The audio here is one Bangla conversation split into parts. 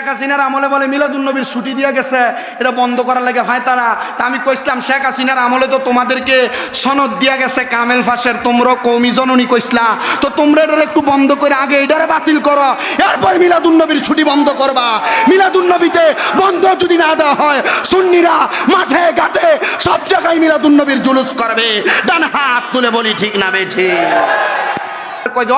হাসিনার আমলে বলে মিলাদুন্নবীর ছুটি দিয়ে গেছে, এটা বন্ধ করার লাগে ভাই তারা। তা আমি কইছিলাম শেখ হাসিনার আমলে তো তোমাদেরকে সনদ দিয়া গেছে কামেল ফাঁসের, তোমরা কওমি জননী কইসলা, তো তোমরা এটা একটু বন্ধ করে আগে এটারে বাতিল করো, এরপর মিলাদুন্নবীর ছুটি বন্ধ করবা। মিলাদুন্নবীতে বন্ধ যদি না দেওয়া হয়, সুন্নিরা মাঠে ঘাটে সব জায়গায় মিলাদুন্নবীর জুলুস করবে। ডান হাত তুলে বলি ঠিক না বেঠি?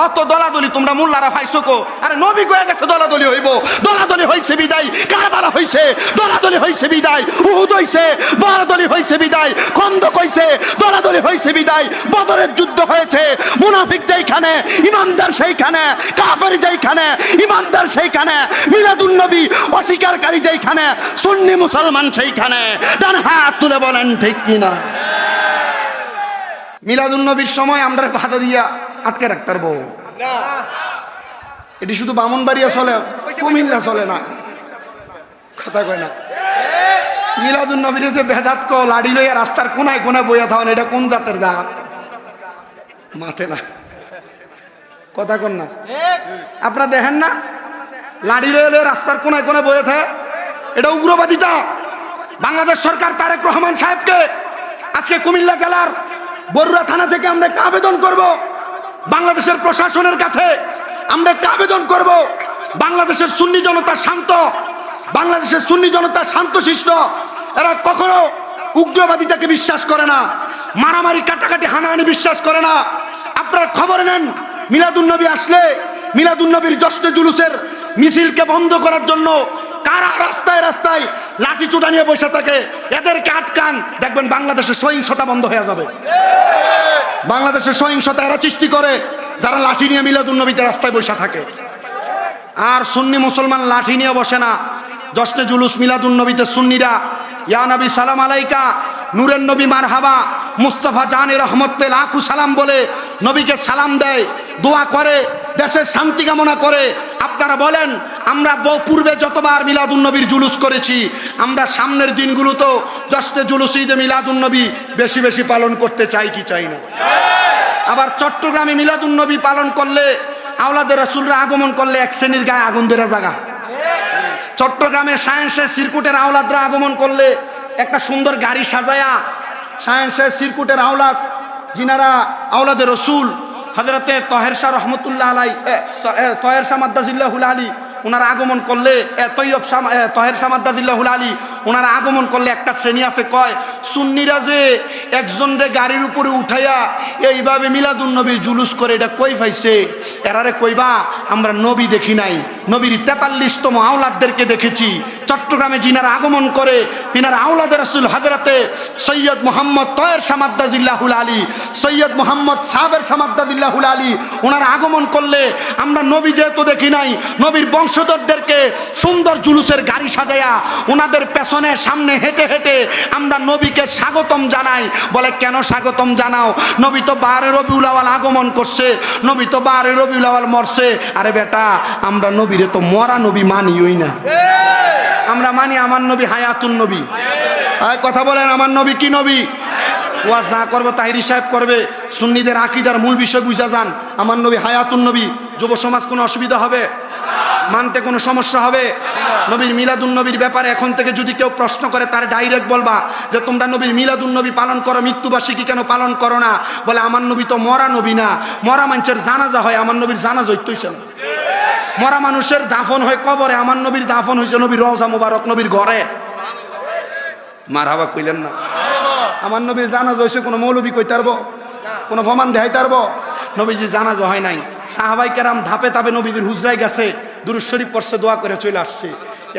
অত দলাদলি তোমরা মোল্লারা পাইছো কো? আরে নবী কয়ে গেছে দলাদলি হইব, দলাদলি হইছে বিদায় কারবালা হইছে, দলাদলি হইছে বিদায় উহুদ হইছে, দলাদলি হইছে বিদায় খন্দক হইছে, দলাদলি হইছে বিদায় বদরের যুদ্ধ হয়েছে। মুনাফিক যেইখানে ইমানদার সেইখানে, কাফের যেইখানে ইমানদার সেইখানে, মিলাদুন্নবী অস্বীকারী যেইখানে, সুন্নি মুসলমান সেইখানে। ডান হাত তুলে বলেন ঠিক কিনা? মিলাদুন্নবীর সময় আমরা বাধা দিয়া আটকে রাখতে পারবো না। এটি শুধু ব্রাহ্মণবাড়িয়া চলে, কুমিল্লা চলে না, কথা কয় না। মিলাদুন্নবীর যে বেদাত কো লাড়ি লইয়া রাস্তার কোনায় কোনায় বইয়া থাকেন, এটা কোন জাতের জাত? মাথে না, কথা কন না। আপনারা দেখেন না লাড়ি লইয়া রাস্তার কোনায় কোনায় বইয়া থাকে, এটা উগ্রবাদিতা। বাংলাদেশ সরকার তারেক রহমান সাহেবকে আজকে কুমিল্লা জেলার বরুড়া থানা থেকে আমরা একটা আবেদন করব, বাংলাদেশের প্রশাসনের কাছে আমরা একটা আবেদন করব। বাংলাদেশের সুন্নি জনতা শান্ত, বাংলাদেশের সুন্নি জনতা শান্তশিষ্ট, এরা কখনো উগ্রবাদিতাকে বিশ্বাস করে না, মারামারি কাটাকাটি হানাহানি বিশ্বাস করে না। আপনারা খবর নেন, মিলাদুন্নবী আসলে মিলাদুন্নবীর জশ্নে জুলুসের মিছিলকে বন্ধ করার জন্য কারা রাস্তায় রাস্তায় লাঠি চুটা নিয়ে বসে থাকে, এদেরকে আটকান, দেখবেন বাংলাদেশের সহিংসতা বন্ধ হয়ে যাবে। বাংলাদেশের সহিংসতা এরা সৃষ্টি করে যারা লাঠি নিয়ে মিলাদুন্নবীতে রাস্তায় বসে থাকে। আর সুন্নি মুসলমান লাঠি নিয়ে বসে না। জশ্নে জুলুস মিলাদুন্নবীতে সুন্নিরা ইয়া নবী সালাম আলাইকা, নূরের নবী মারহাবা, মুস্তাফা জানে রহমত পে লাখু সালাম বলে নবীকে সালাম দেয়, দোয়া করে, দেশের শান্তি কামনা করে। আপনারা বলেন, আমরা পূর্বে যতবার মিলাদুন্নবীর জুলুস করেছি, আমরা সামনের দিনগুলোতেও জশ্নে জুলুস ঈদে মিলাদুন্নবী বেশি বেশি পালন করতে চাই কি চাই না? আবার চট্টগ্রামে মিলাদুন্নবী পালন করলে, আওলাদের রাসূলরা আগমন করলে এক শ্রেণীর গায়ে আগুন ধরে জাগা। চট্টগ্রামে সায়েন্সের সিরকুটের আওলাদরা আগমন করলে একটা সুন্দর গাড়ি সাজায়া সায়েন্সের সিরকুটের আওলাদ, যিনারা আওলাদের রসুল হযরতে তহের শাহ রহমতুল্লাহ আলাই, তহের শাহ মাদ্দাজিল্লাহুল আলী, ওনারা আগমন করলে, তহের শাহ মাদ্দাজিল্লাহুল আলী ওনারা আগমন করলে একটা শ্রেণী আছে কয়, সুন্নিরা যে একজন রে গাড়ির উপরে উঠাইয়া এইভাবে মিলাদুন্নবী জুলুস করে, এটা কই পাইছে? এরারে কইবা আমরা নবী দেখি নাই, নবীর 43তম আওলাদদেরকে দেখেছি। চট্টগ্রামে যিনারা আগমন করে তিনারা আওলাদের রাসূল হযরতে সৈয়দ মোহাম্মদ তহের শাহ মাদ্দাজিল্লাহুল আলী, সৈয়দ মোহাম্মদ সাবের শাহ মাদ্দাজিল্লাহুল আলী, ওনারা আগমন করলে আমরা নবী যেহেতু দেখি নাই, নবীর বংশধরদেরকে সুন্দর জুলুসের গাড়ি সাজায়া ওনাদের পেছনে সামনে হেঁটে হেঁটে আমরা নবীকে স্বাগতম জানাই। বলে কেন স্বাগতম জানাও? নবী তো 12 রবিউল আউয়াল আগমন করছে, নবী তো 12 রবিউল আউয়াল মরছে। আরে বেটা, আমরা নবীরে তো মরা নবী মানিই না, আমরা মানি আমার নবী হায়াতুন নবী। কথা বলেন, আমার নবী কি নবী? ওয়াজ না করবো তাহিরি সাহেব করবে, সুন্নিদের আকীদার মূল বিষয় বুঝা যান, আমার নবী হায়াতুন নবী। যুব সমাজ কোনো অসুবিধা হবে? মানতে কোনো সমস্যা হবে? নবীর মিলাদুন্নবীর ব্যাপারে এখন থেকে যদি কেউ প্রশ্ন করে, তার ডাইরেক্ট বলবা যে তোমরা নবীর মিলাদুন্নবী পালন করো, মৃত্যুবার্ষিকী কেন পালন করো না? বলে আমার নবী তো মরা নবী না, মরা মানুষের জানাজা হয়, আমার নবীর জানাজা হইতেছে না। মরা মানুষের দাফন হয় কবরে, আমার নবীর দাফন হয়েছে নবীর রওজা মুবারক, নবীর ঘরে। মারহাবা কইলেন না? আমার নবীর জানাজা হয়েছে কোনো মৌলবী কইতে পারবো? কোনো প্রমাণ দেখাইতে পারবো? নবীজি জানাজা হয় নাই। সাহাবাই কেরাম ধাপে ধাপে নবীজির হুজরায় গেছে, দুরূদ শরীফ পড়ছে, দোয়া করে চলে আসছে।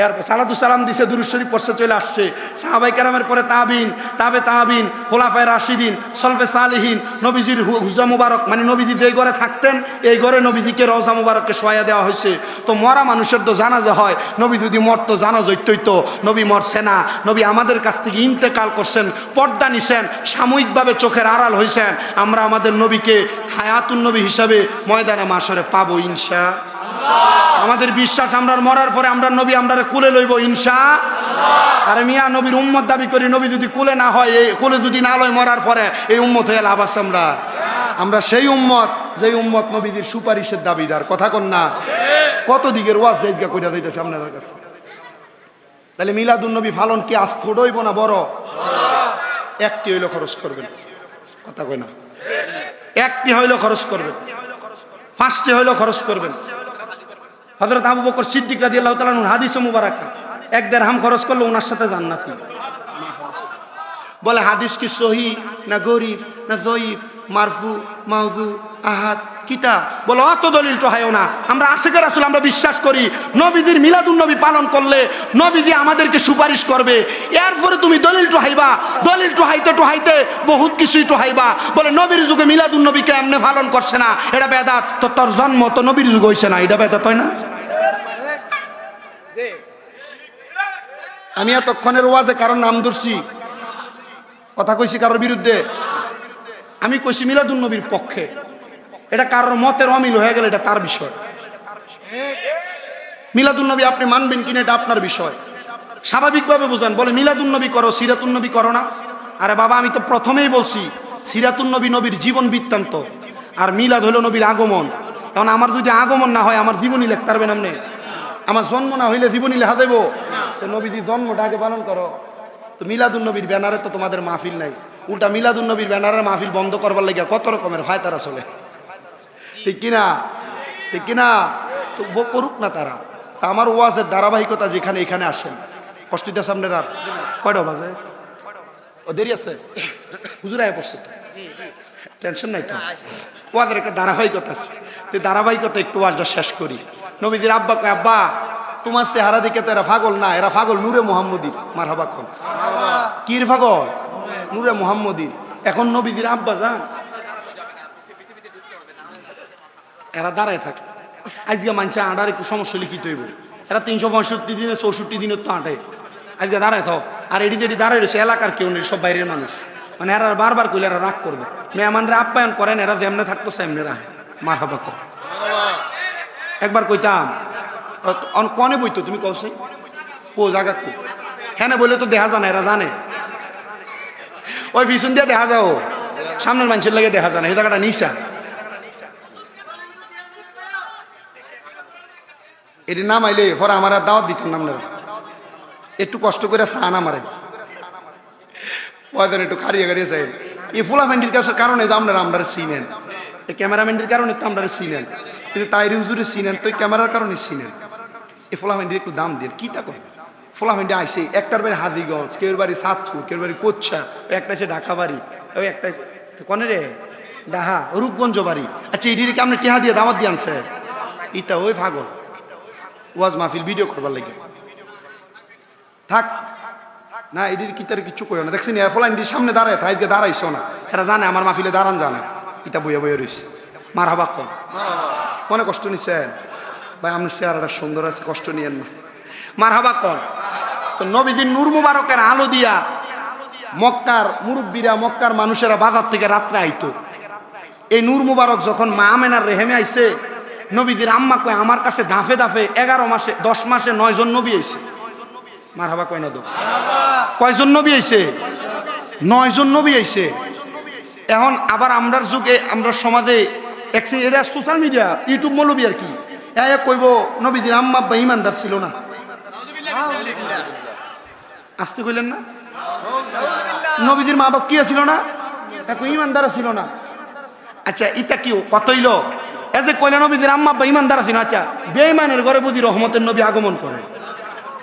এরপর সালাতু সালাম দিছে, দুরূদ শরীফ পড়ছে, চলে আসছে। সাহাবাই কেরামের পরে তাবিন, তাবে তাবিন, খোলাফায়ে রাশিদিন, সলফে সালিহিন, নবীজির হুজরা মুবারক, মানে নবীজি যেই ঘরে থাকতেন এই ঘরে নবীজিকে রওজা মুবারককে শোয়া দেওয়া হয়েছে। তো মরা মানুষের তো জানাজা হয়, নবী যদি মরতো জানাজা হইতো। নবী মরছে না, নবী আমাদের কাছ থেকে ইন্তেকাল করছেন, পর্দা নিছেন, সাময়িকভাবে চোখের আড়াল হয়েছেন। আমরা আমাদের নবীকে হায়াতুন নবী হিসাবে ময়দানে মাশরে পাবো ইনশাআল্লাহ। আমাদের বিশ্বাস, আমরা মরার পরে আমরা নবী আমরা কুলে লইব ইনশাআল্লাহ। আরে মিয়া, নবীর উম্মত দাবি করি, নবী যদি কুলে না হয়, এই কুলে যদি না লয় মরার পরে, এই উম্মত হয়ে লাভ আছে? আমরা সেই উম্মত যেই উম্মত নবীজির সুপারিশের দাবিদার। কথা কন না? কত দিকের ওয়াজ জায়গা কইরা দিতেছে আপনাদের কাছে। তাহলে মিলাদুন নবী পালন কি আজ ছোট হইব না বড়? একটি হইলো খরচ করবেন, কথা কয় না, একটি হইলো খরচ করবেন, 5টি হইলো খরচ করবেন। হযরত আবু বকর সিদ্দিক রাদিয়াল্লাহু তাআলা আনহু হাদিসে মুবারাকা 1 দিরহাম খরচ করলে ওনার সাথে জান্নাতি। বলে হাদিস কি সহিহ না গরিব না যঈফ, মারফু, মাউযু, আহাদ, কিতা? বলে অত দলিল তো হয় না। আমরা আশিকে রাসূল আমরা বিশ্বাস করি নবীজির মিলাদুন নবী পালন করলে নবীজি আমাদেরকে সুপারিশ করবে। এরপরে তুমি দলিল তো হাইবা, দলিল তো হাইতে বহুত কিছুই তো হাইবা। বলে নবীর যুগে মিলাদুন নবীকে এমনি পালন করছে না, এটা বেদাত। তো তোর জন্ম তো নবীর যুগে হইছে না, এটা বেদাত হয় না? আমি এতক্ষণের ওয়াজে কারণ নাম ধরছি, কথা কইছি কারোর বিরুদ্ধে? আমি কইছি মিলাদুন নবীর পক্ষে। এটা কারোর মতের অমিল হয়ে গেলে এটা তার বিষয়। মিলাদুন নবী আপনি মানবেন কিনা এটা আপনার বিষয়। স্বাভাবিকভাবে বুঝান। বলে মিলাদুন নবী করো, সিরাতুন নবী করো না। আরে বাবা, আমি তো প্রথমেই বলছি সিরাতুন নবী নবীর জীবন বৃত্তান্ত, আর মিলাদ হলো নবীর আগমন। কারণ আমার যদি আগমন না হয় আমার জীবনী লিখতে পারবেন আপনি? আমার জন্ম না হইলে জীবনী লেখা দেব? তো নবীজির জন্মটা আগে পালন করো। তো মিলাদুন নবীর ব্যানারে তো তোমাদের মাহফিল নাই, উল্টা মিলাদুন নবীর ব্যানারের মাহফিল বন্ধ করবার লাগে কত রকমের হয় তারা চলে, ঠিক কিনা? ঠিক কিনা? তো করুক না তারা। তা আমার ওয়াজের ধারাবাহিকতা যেখানে এখানে আসেন। কষ্ট দিতে সামনের আর কয়টা বাজে? ও দেরি আছে, হুজুর আয় পড়ছে তো, টেনশন নাই তো। ওয়াজের একটা ধারাবাহিকতা আছে, তো ধারাবাহিকতা একটু ওয়াজটা শেষ করি। নবীজির আব্বা কয়, আব্বা তোমার চেহারা দিকে তো এরা পাগল না, এরা পাগল নূরে মুহাম্মদীর। মারহাবা খন, কির পাগল? নূরে মুহাম্মদীর। এখন নবীজির আব্বা যান এরা দাঁড়ায় থাকে। আজকে মানছে আঁটার একটু সমস্যা লিখিত হইব। এরা 365 দিনে 64 দিনের তো আঁটে। আজকে দাঁড়ায় থাও। আর এটি যেটি দাঁড়ায় রয়েছে এলাকার কেউ নেই, সব বাইরের মানুষ। মানে এরা বারবার কইলে এরা রাগ করবে। মেহমানরা আপ্যায়ন করেন, এরা যেমনে থাকতো সেমনে রাখে। মারহাবা কর। একবার কইতাম কনে বইতো, তুমি কও সেই কো জায়গা কো? হ্যাঁ বললে তো দেখা যায় না, এরা জানে। ওই পিছন দিয়ে দেখা যাও, সামনের মানুষের লাগে দেখা যায় না। এই জায়গাটা নিসা, এটি নাম আইলে পরে আমার আর দাওয়াত দিতেন না। আপনারা একটু কষ্ট করে সান আমারে পয়জন একটু খারিয়ে খারিয়ে চাই। এই ফুলামেন্ডির কাছে কারণে তো আপনারা চিনেন, এই ক্যামেরাম্যানটির কারণে তো আপনারা চিনেন, কিন্তু তাইরি হুজুরে চিনেন তো ক্যামেরার কারণে চিনেন। এই ফুলামেন্ডির একটু দাম দিয়ে কি তা করে। ফুলামেন্ডি আইসে একটার বাড়ি হাজিগঞ্জ, কেউ বাড়ি সাতপুর, কেউ বাড়ি কোচ্ছা, একটা আছে ঢাকা বাড়ি, ওই একটা কনে রে ডাহা রূপগঞ্জ বাড়ি। আচ্ছা এটিকে আপনি টেহা দিয়ে দামাত দিয়ে আনছে ইটা ওই পাগল ওয়াজ মাহফিল ভিডিও করবার লাগে থাক না। এটির কি তার কিছু কই না, দেখছেন ফলাইনটির সামনে দাঁড়ায় থাইকে দাঁড়াইছো না, এরা জানে আমার মাহফিলে দাঁড়ান জানে। ইটা বইয়া বইয়া রয়েছে। মারহাবা কন, মনে কষ্ট নিছেন ভাই? আপনার চেহারাটা সুন্দর আছে, কষ্ট নিয়েন না। মারহাবা কন। তো নবীজির নূর মুবারকের আলো দিয়া মক্কার মুরব্বীরা, মক্কার মানুষেরা বাজার থেকে রাত্রে আইতো। এই নূর মুবারক যখন মা আমেনার রেহেমে আইছে, নবীজির আম্মা কয় আমার কাছে দাফে দাফে 11 মাসে 10 মাসে 9 জন নবী আইছে। মারহাবা কয় না তো? কয়জন নবী আইছে? 9 জন নবী আইছে। এখন আবার আমরার যুগে আমরা সমাজে এটা সোশ্যাল মিডিয়া ইউটিউব মৌলবী আর কি কইব নবীজির আম্মা আব্বা ইমানদার ছিল না। আসতে কইলেন না? নবীজির মা বাপ কি ছিল না? এখন ইমানদার ছিল না। আচ্ছা ইটা কি কত হইল? এই যে কইলেন নবীজির আম্মা আব্বা ইমানদার ছিল, আচ্ছা বেঈমানের ঘরে বুঝি রহমতের নবী আগমন করে?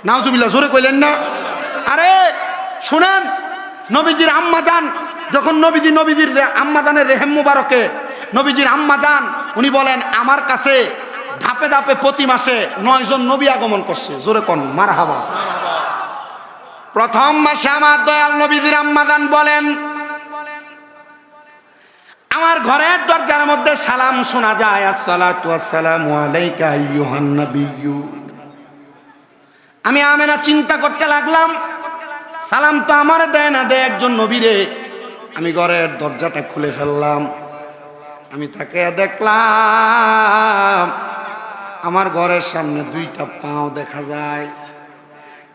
নাউজুবিল্লাহ, জোরে কইলেন না? আরে শুনেন, নবীজির আম্মা জান যখন নবীজির আম্মা জানের রেহেম মুবারকে নবীজির আম্মা জান উনি বলেন আমার কাছে ধাপে ধাপে প্রতি মাসে 9 জন নবী আগমন করছে। জোরে কোন মারহাবা। প্রথম মাসে আমার দয়াল নবীজির আম্মা জান বলেন আমার ঘরের দরজার মধ্যে সালাম শোনা যায়, আসসালাতু ওয়াসসালামু আলাইকা আইয়ুহান নাবিয়্যু। আমি আমেনা চিন্তা করতে লাগলাম সালাম তো আমার দেয় না, দেয় একজন নবীরে। আমি ঘরের দরজাটা খুলে ফেললাম, আমি তাকে দেখলাম আমার ঘরের সামনে 2টা পাও দেখা যায়,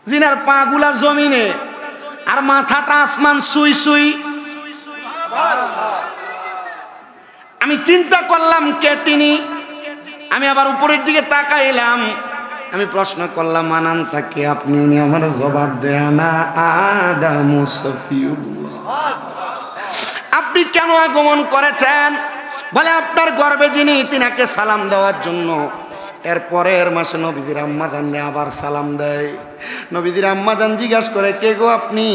জিনার পা গুলা জমিনে আর মাথাটা আসমান সুই সুই। আমি চিন্তা করলাম কে তিনি। আমি আবার উপরের দিকে তাকাইলাম, আমি প্রশ্ন করলাম মানান তাকে আপনি, উনি আমার জবাব দেয়া না আদামু সফিউল্লাহ। আপনি কেন আগমন করেছেন? বলে আপনার গর্বে যিনি তিনাকে সালাম দেওয়ার জন্য। এর পরের মাসে নবীদের আম্মা জানলে আবার সালাম দেয়। নবীদের আম্মা জান জিজ্ঞাসা করে কে গো আপনি?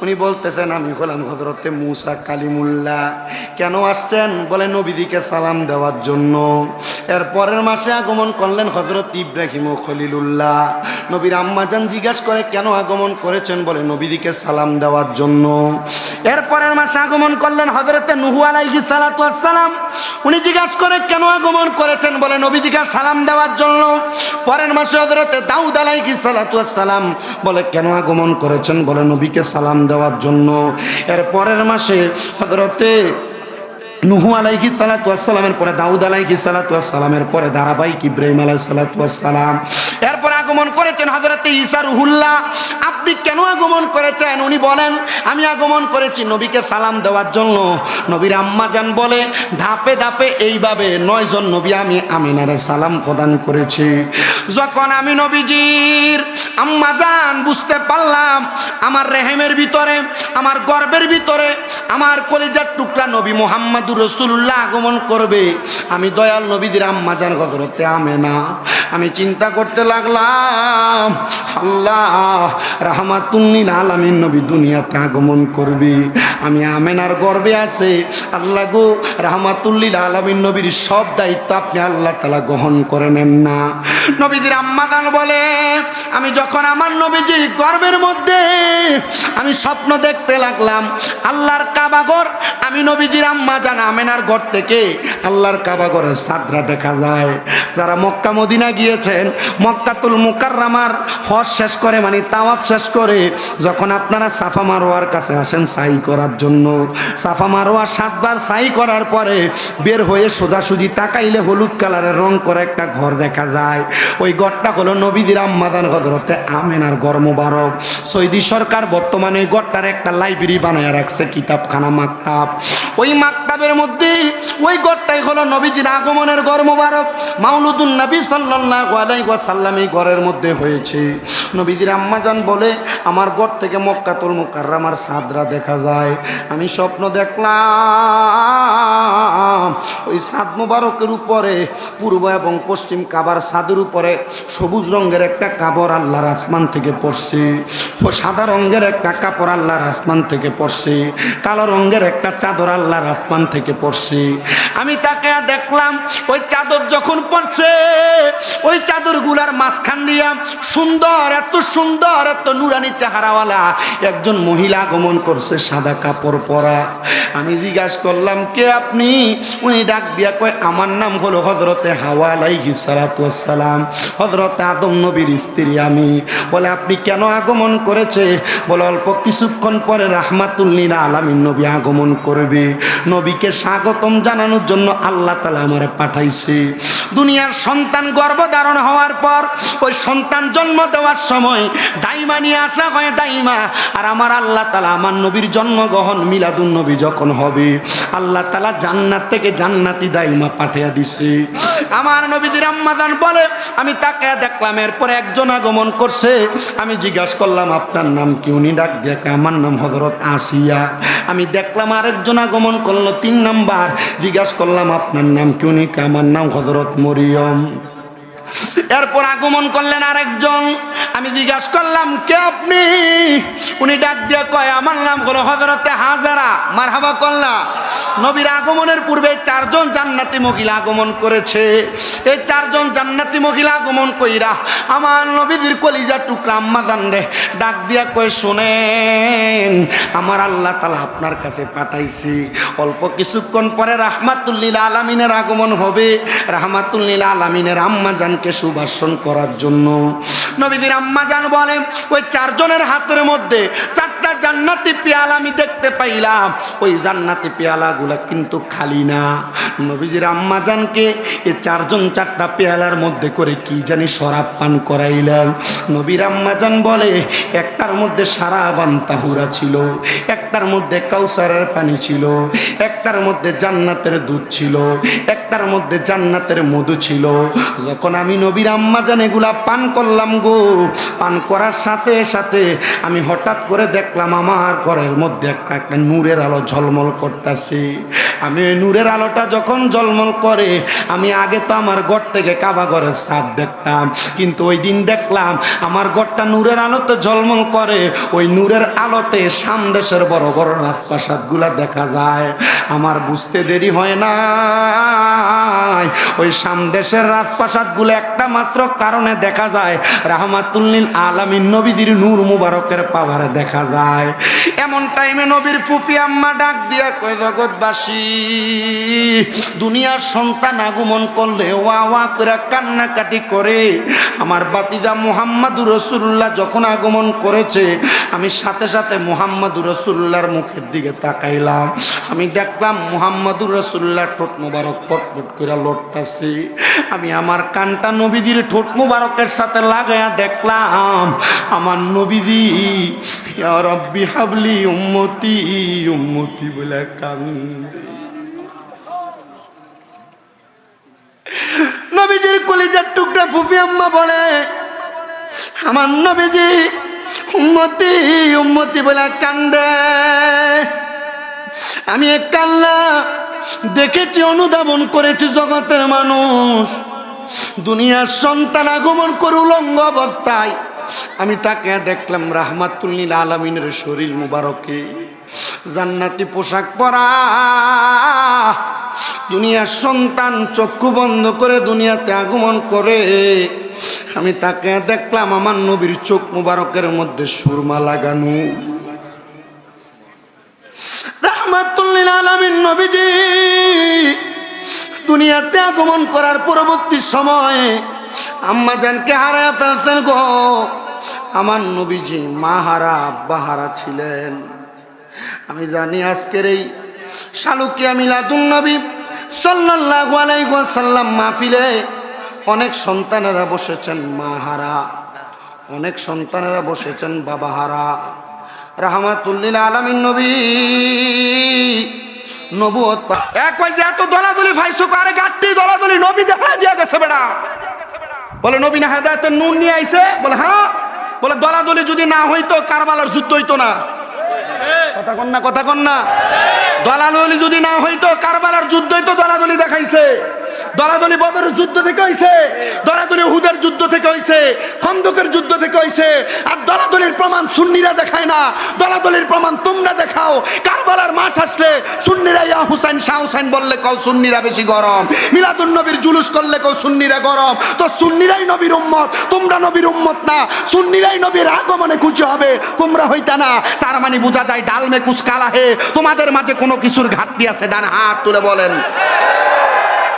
উনি বলতেছেন আমি হলাম হযরতে মূসা কালিমুল্লাহ। কেন আসছেন? বলে নবীদিকে সালাম দেওয়ার জন্য। এর পরের মাসে আগমন করলেন হযরত ইব্রাহিম ও খলিলুল্লাহ। নবীর আম্মা জান জিজ্ঞাসা করে কেন আগমন করেছেন? বলে নবীদিকে সালাম দেওয়ার জন্য। এর পরের মাসে আগমন করলেন হযরতে নূহ আলাইহিস সালাতু ওয়াস সালাম। উনি জিজ্ঞাসা করে কেন আগমন করেছেন? বলে নবীজিকে সালাম দেওয়ার জন্য। পরের মাসে হযরতে দাউদ আলাইহিস সালাতু ওয়াস সালাম। বলে কেন আগমন করেছেন? বলে নবীকে সালাম দেওয়ার জন্য। এর পরের মাসে হযরতে নূহ আলাইহিস সালাতু ওয়াস সালামের পরে দাউদ আলাইহিস সালাতু ওয়াস সালামের পরে ধারাবাহিক ইব্রাহিম আলাইহিস সালাতু ওয়াস সালাম। এরপর আগমন করেছেন হযরতে ঈসা রুহুল্লাহ। আপনি কেন আগমন করেছেন? উনি বলেন আমি আগমন করেছি নবীকে সালাম দেওয়ার জন্য। নবীর আম্মা জান বলে ধাপে ধাপে এইভাবে 9 জন নবী আমি আমিনারে সালাম প্রদান করেছি। যখন আমি নবীজির আম্মা জান বুঝতে পারলাম আমার রেহেমের ভিতরে, আমার গর্বের ভিতরে আমার কলিজার টুকরা নবী মুহাম্মদুর রাসূলুল্লাহ আগমন করবে, আমি দয়াল নবীদের আম্মা জান হযরতে আমেনা, আমি চিন্তা করতে লাগলাম আল্লাহ রাহমাতুল্লিল আলামিন নবী দুনিয়াতে আগমন করবে, আমি আমেনার গর্বে আছে। আল্লাহ গো রাহমাতুল্লিল আলামিন নবীর সব দায়িত্ব আপনি আল্লাহ তাআলা গ্রহণ করে নেন না। নবীদের আম্মা জান বলে আমি যখন আমার নবীজির গর্বের মধ্যে আমি স্বপ্ন দেখতে লাগলাম আল্লাহর কাবা ঘর, আমি নবীজির আম্মা জান আমেনার ঘর থেকে আল্লাহর কাবা ঘরের ছাদরা দেখা যায়। যারা মক্কা মদিনা গিয়েছেন, মক্কাতুল মুকাররমার হজ শেষ করে মানে তাওয়াফ শেষ করে যখন আপনারা সাফা মারোয়ার কাছে আসেন সাই করার জন্য, সাফা মারোয়া 7 বার সাই করার পরে বের হয়ে সোজাসুজি তাকাইলে হলুদ কালারের রং করে একটা ঘর দেখা যায়। ওই ঘরটা হলো নবীদের আম্মা জান হযরতে আমেনার ঘর মোবারক। সৌদি সরকার বর্তমানে ওই ঘরটার একটা লাইব্রেরি বানায় রাখছে, কিতাবখানা মাকতাব। ওই মাকতাবের মধ্যে ওই ঘরটাই হলো নবীজির আগমনের ঘর মোবারক। মাউলুদুন নবী সাল্লাল্লাহু আলাইহি ওয়াসাল্লাম এই ঘরের মধ্যে হয়েছে। নবীজির আম্মা জান বলে আমার ঘর থেকে মক্কাতুল মুকাররমার ছাদরা দেখা যায়। আমি স্বপ্ন দেখলাম ওই ছাদ মোবারকের উপরে পূর্ব এবং পশ্চিম কাবার ছাদের উপরে সবুজ রঙের একটা কাপড় আল্লাহর আসমান থেকে পড়ছে, ও সাদা রঙের একটা কাপড় আল্লাহর আসমান থেকে পড়ছে, কালো রঙের একটা চাদর আল্লাহর আসমান থেকে পড়ছে। আমি তাকে দেখলাম ওই চাদর যখন পড়ছে ওই চাদর গুলার মাঝখান দিয়া সুন্দর, এত সুন্দর, এত নুরানি চেহারাওয়ালা একজন মহিলা আগমন করছে, সাদা কাপড় পরা। আমি জিজ্ঞাসা করলাম কে আপনি? উনি ডাক দিয়া কয় আমার নাম হলো হযরতে হাওয়া আলাইহিস সালাতু ওয়াস সালাম, হযরতে আদম নবীর স্ত্রী আমি। বলে আপনি কেন আগমন করেছে? বলে অল্প কিছুক্ষণ পরে রাহমাতুল্লিল আলামিন নবী আগমন করবে, নবীকে স্বাগতম জানানোর জন্য আল্লাহ তাআলা আমারে পাঠাইছে। দুনিয়ার সন্তান গর্ভধারণ হওয়ার পর ওই সন্তান জন্ম দেওয়ার সময় দাইমা নিয়ে আসা হয়, দাইমা। আর আমার আল্লাহ তাআলা আমার নবীর জন্মগ্রহণ মিলাদুন নবী যখন হবে আল্লাহ তাআলা জান্নাত থেকে জান্নাতি দাইমা পাঠিয়ে দিছে। আমার নবীদের আম্মা জান বলে আমি তাকে দেখলাম এরপরে একজন আগমন করছে। আমি জিজ্ঞাসা করলাম আপনার নাম কি? উনি ডাক দিয়ে আমার নাম হযরত আসিয়া। আমি দেখলাম আরেকজন আগমন করলো 3 নাম্বার। জিজ্ঞাসা করলাম আপনার নাম কি? উনি আমার নাম হযরত মরিয়ম। এরপর আগমন করলেন আরেকজন। আমি জিজ্ঞাসা করলাম কে আপনি? উনি ডাক দিয়ে কয় আমার নাম হলো হযরতে হাজারা। মারহাবা করলা। নবীর আগমনের পূর্বে 4 জন জান্নাতি মহিলা আগমন করেছে। এই 4 জন জান্নাতি মহিলা আগমন কইরা আমার নবীর কলিজার টুকরা আম্মা জান রে ডাক দিয়া কয় শুনেন আমার আল্লাহ তাআলা আপনার কাছে পাঠাইছি, অল্প কিছুক্ষণ পরে রাহমাতুল্লিল আলামিনের আগমন হবে, রাহমাতুল্লিল আলামিনের আম্মা জানকে সুভাষণ করার জন্য। নবীদের আম্মা জান বলে ওই 4 জনের হাতের মধ্যে 4 সাতটা জান্নাতি পেয়ালা আমি দেখতে পাইলাম, ওই জান্নাতি পেয়ালাগুলা কিন্তু খালি না। নবীজির আম্মা জানকে এই চারজন চারটা পেয়ালার মধ্যে করে কি জানি শরাব পান করাইলেন। নবীর আম্মা জান বলে একটার মধ্যে সারাবান তাহুরা ছিল, একটার মধ্যে কাউসারের পানি ছিল, একটার মধ্যে জান্নাতের দুধ ছিল, একটার মধ্যে জান্নাতের মধু ছিল। যখন আমি নবীর আম্মা জান এগুলা পান করলাম গো, পান করার সাথে সাথে আমি হঠাৎ করে দেখলাম আমার ঘরের মধ্যে একটা নূরের আলো ঝলমল করতেছে। আমি ওই নূরের আলোটা যখন ঝলমল করে, আমি আগে তো আমার ঘর থেকে কাবা ঘরের ছাদ দেখতাম, কিন্তু ওই দিন দেখলাম আমার ঘরটা নূরের আলোতে ঝলমল করে। ওই নূরের আলোতে সামদেশের বড় বড় রাজপ্রাসাদগুলা দেখা যায়। আমার বুঝতে দেরি হয় না, ওই সামদেশের রাজপ্রাসাদগুলো একটা মাত্র কারণে দেখা যায়, রাহমাতুল লিল আলামিন নবীজির নূর মুবারকের পাওয়ারে দেখা যায়। এমন টাইমে নবীর ফুফি আম্মা ডাক দিয়া কয়, জগৎবাসী, দুনিয়ার সন্তান আগমন করলে ওয়া ওয়া করে কান্নাকাটি করে। আমার বাতিজা মুহাম্মাদুর রাসূলুল্লাহ যখন আগমন করেছে, আমি সাথে সাথে মুহাম্মাদুর রাসূলুল্লাহর মুখের দিকে তাকাইলাম। আমি দেখলাম মুহাম্মাদুর রাসূলুল্লাহর ঠোঁট মুবারক ফটফট করে লড়তাছে। আমি আমার কানটা নবীজির ঠোঁট মুবারকের সাথে লাগায়া দেখলাম আমার নবীজি ইয়া রাব্বি হাবলি উম্মতি উম্মতি বলে কান্দে। নবীজির কলিজার টুকরা ফুফি আম্মা বলে, আমার নবীজি উম্মতি উম্মতি বলে কান্দে। আমি এক কান্না দেখেছি, অনুধাবন করেছি। জগতের মানুষ দুনিয়ার সন্তান আগমন করে উলঙ্গ অবস্থায়, আমি তাকে দেখলাম রাহমাতুল লিল আলামিনের শরীর মুবারকে জান্নাতি পোশাক পরা। দুনিয়ার সন্তান চক্ষু বন্ধ করে দুনিয়াতে আগমন করে, আমি তাকে দেখলাম আমার নবীর চোখ মুবারকের মধ্যে সুরমা লাগানো। রাহমাতুল লিল আলামিন নবীজি দুনিয়াতে আগমন করার পরবর্তী সময়ে আম্মা জানকে হারায় ফেলতেন গো। আমার নবীজি মা হারা আব্বা হারা ছিলেন। আমি জানি আজকের এই শালুকিয়া মিলাদুন নবী সাল্লাল্লাহু আলাইহি ওয়াসাল্লাম মাহফিলে অনেক সন্তানেরা বসেছেন মা হারা, অনেক সন্তানেরা বসেছেন বাবা হারা। রাহমাতুল লিল আলামিন নবী নবুয়ত এক ওই যে এত দলাদলি ফাইসো করে গাট্টি দলাদলি নবী দেখা দিয়া গেছে বেটা। বলে নবী না হেদায়েতের নূর নিয়ে আইছে? বলে হ্যাঁ। বলে দলাদলি যদি না হইতো কারবালার যুদ্ধ হইতো না। কথা কন না, কথা কন না। দলাদলি যদি না হইতো কারবালার যুদ্ধ হইতো। দলাদলি দেখাইছে, দলাদলি বদরের যুদ্ধ থেকে হইছে, দলাদলি উহুদের যুদ্ধ থেকে হইছে, খন্দকের যুদ্ধ থেকে হইছে। আর দলাদলির প্রমাণ সুন্নিরা দেখায় না, দলাদলির প্রমাণ তোমরা দেখাও। কারবালার মাস আসলে সুন্নিরা ইয়া হুসাইন শাহ হুসাইন বললে কও সুন্নিরা বেশি গরম, মিলাদুন নবীর জুলুস করলে কও সুন্নিরা গরম। তো সুন্নিরাই নবীর উম্মত, তোমরা নবীর উম্মত না। সুন্নিরাই নবীর আগমনে খুশি হবে, তোমরা হইতা না। তার মানে বোঝা যায় ডাল মে কুছ কালা হে, তোমাদের মাঝে কোনো কিছুর ঘাটতি আছে। ডান হাত তুলে বলেন।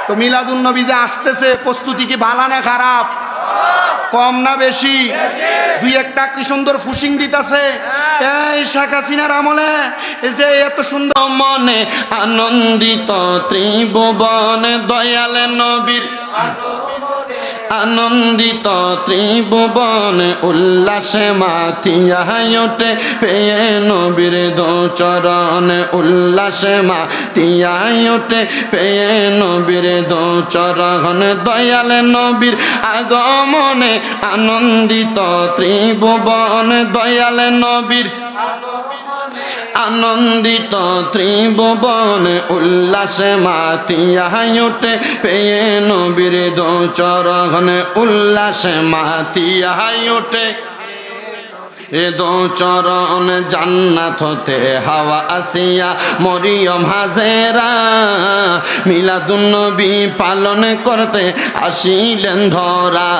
তো মিলাদুন নবী যে আসতেছে, প্রস্তুতি কি ভালো না খারাপ? কম না বেশি? দুই একটা কি সুন্দর ফুসিং দিতেছে এই শেখ হাসিনার আমলে। এই যে এত সুন্দর মনে আনন্দিত ত্রিভুবনে দয়াল নবীর আনন্দিত ত্রিভুবনে উল্লাসে মাতিয়া ওঠে পেয়ে নবীর দো চরণে। উল্লাসে মাতিয়া ওঠে পেয়ে নবীর দো চরণে। দয়াল নবীর আগমনে আনন্দিত ত্রিভুবনে। দয়াল নবীর আনন্দিত ত্রিভুবনে উল্লাসে মাতিয়া ওঠে পেয়ে নবীর দো চরণে। উল্লাসে মাতিয়া ওঠে এ দো চরণ জান্নাত হতে হাওয়া আসিয়া মরিয়ম হাজেরা মিলাদুন নবী পালন করতে আসিলেন ধরা।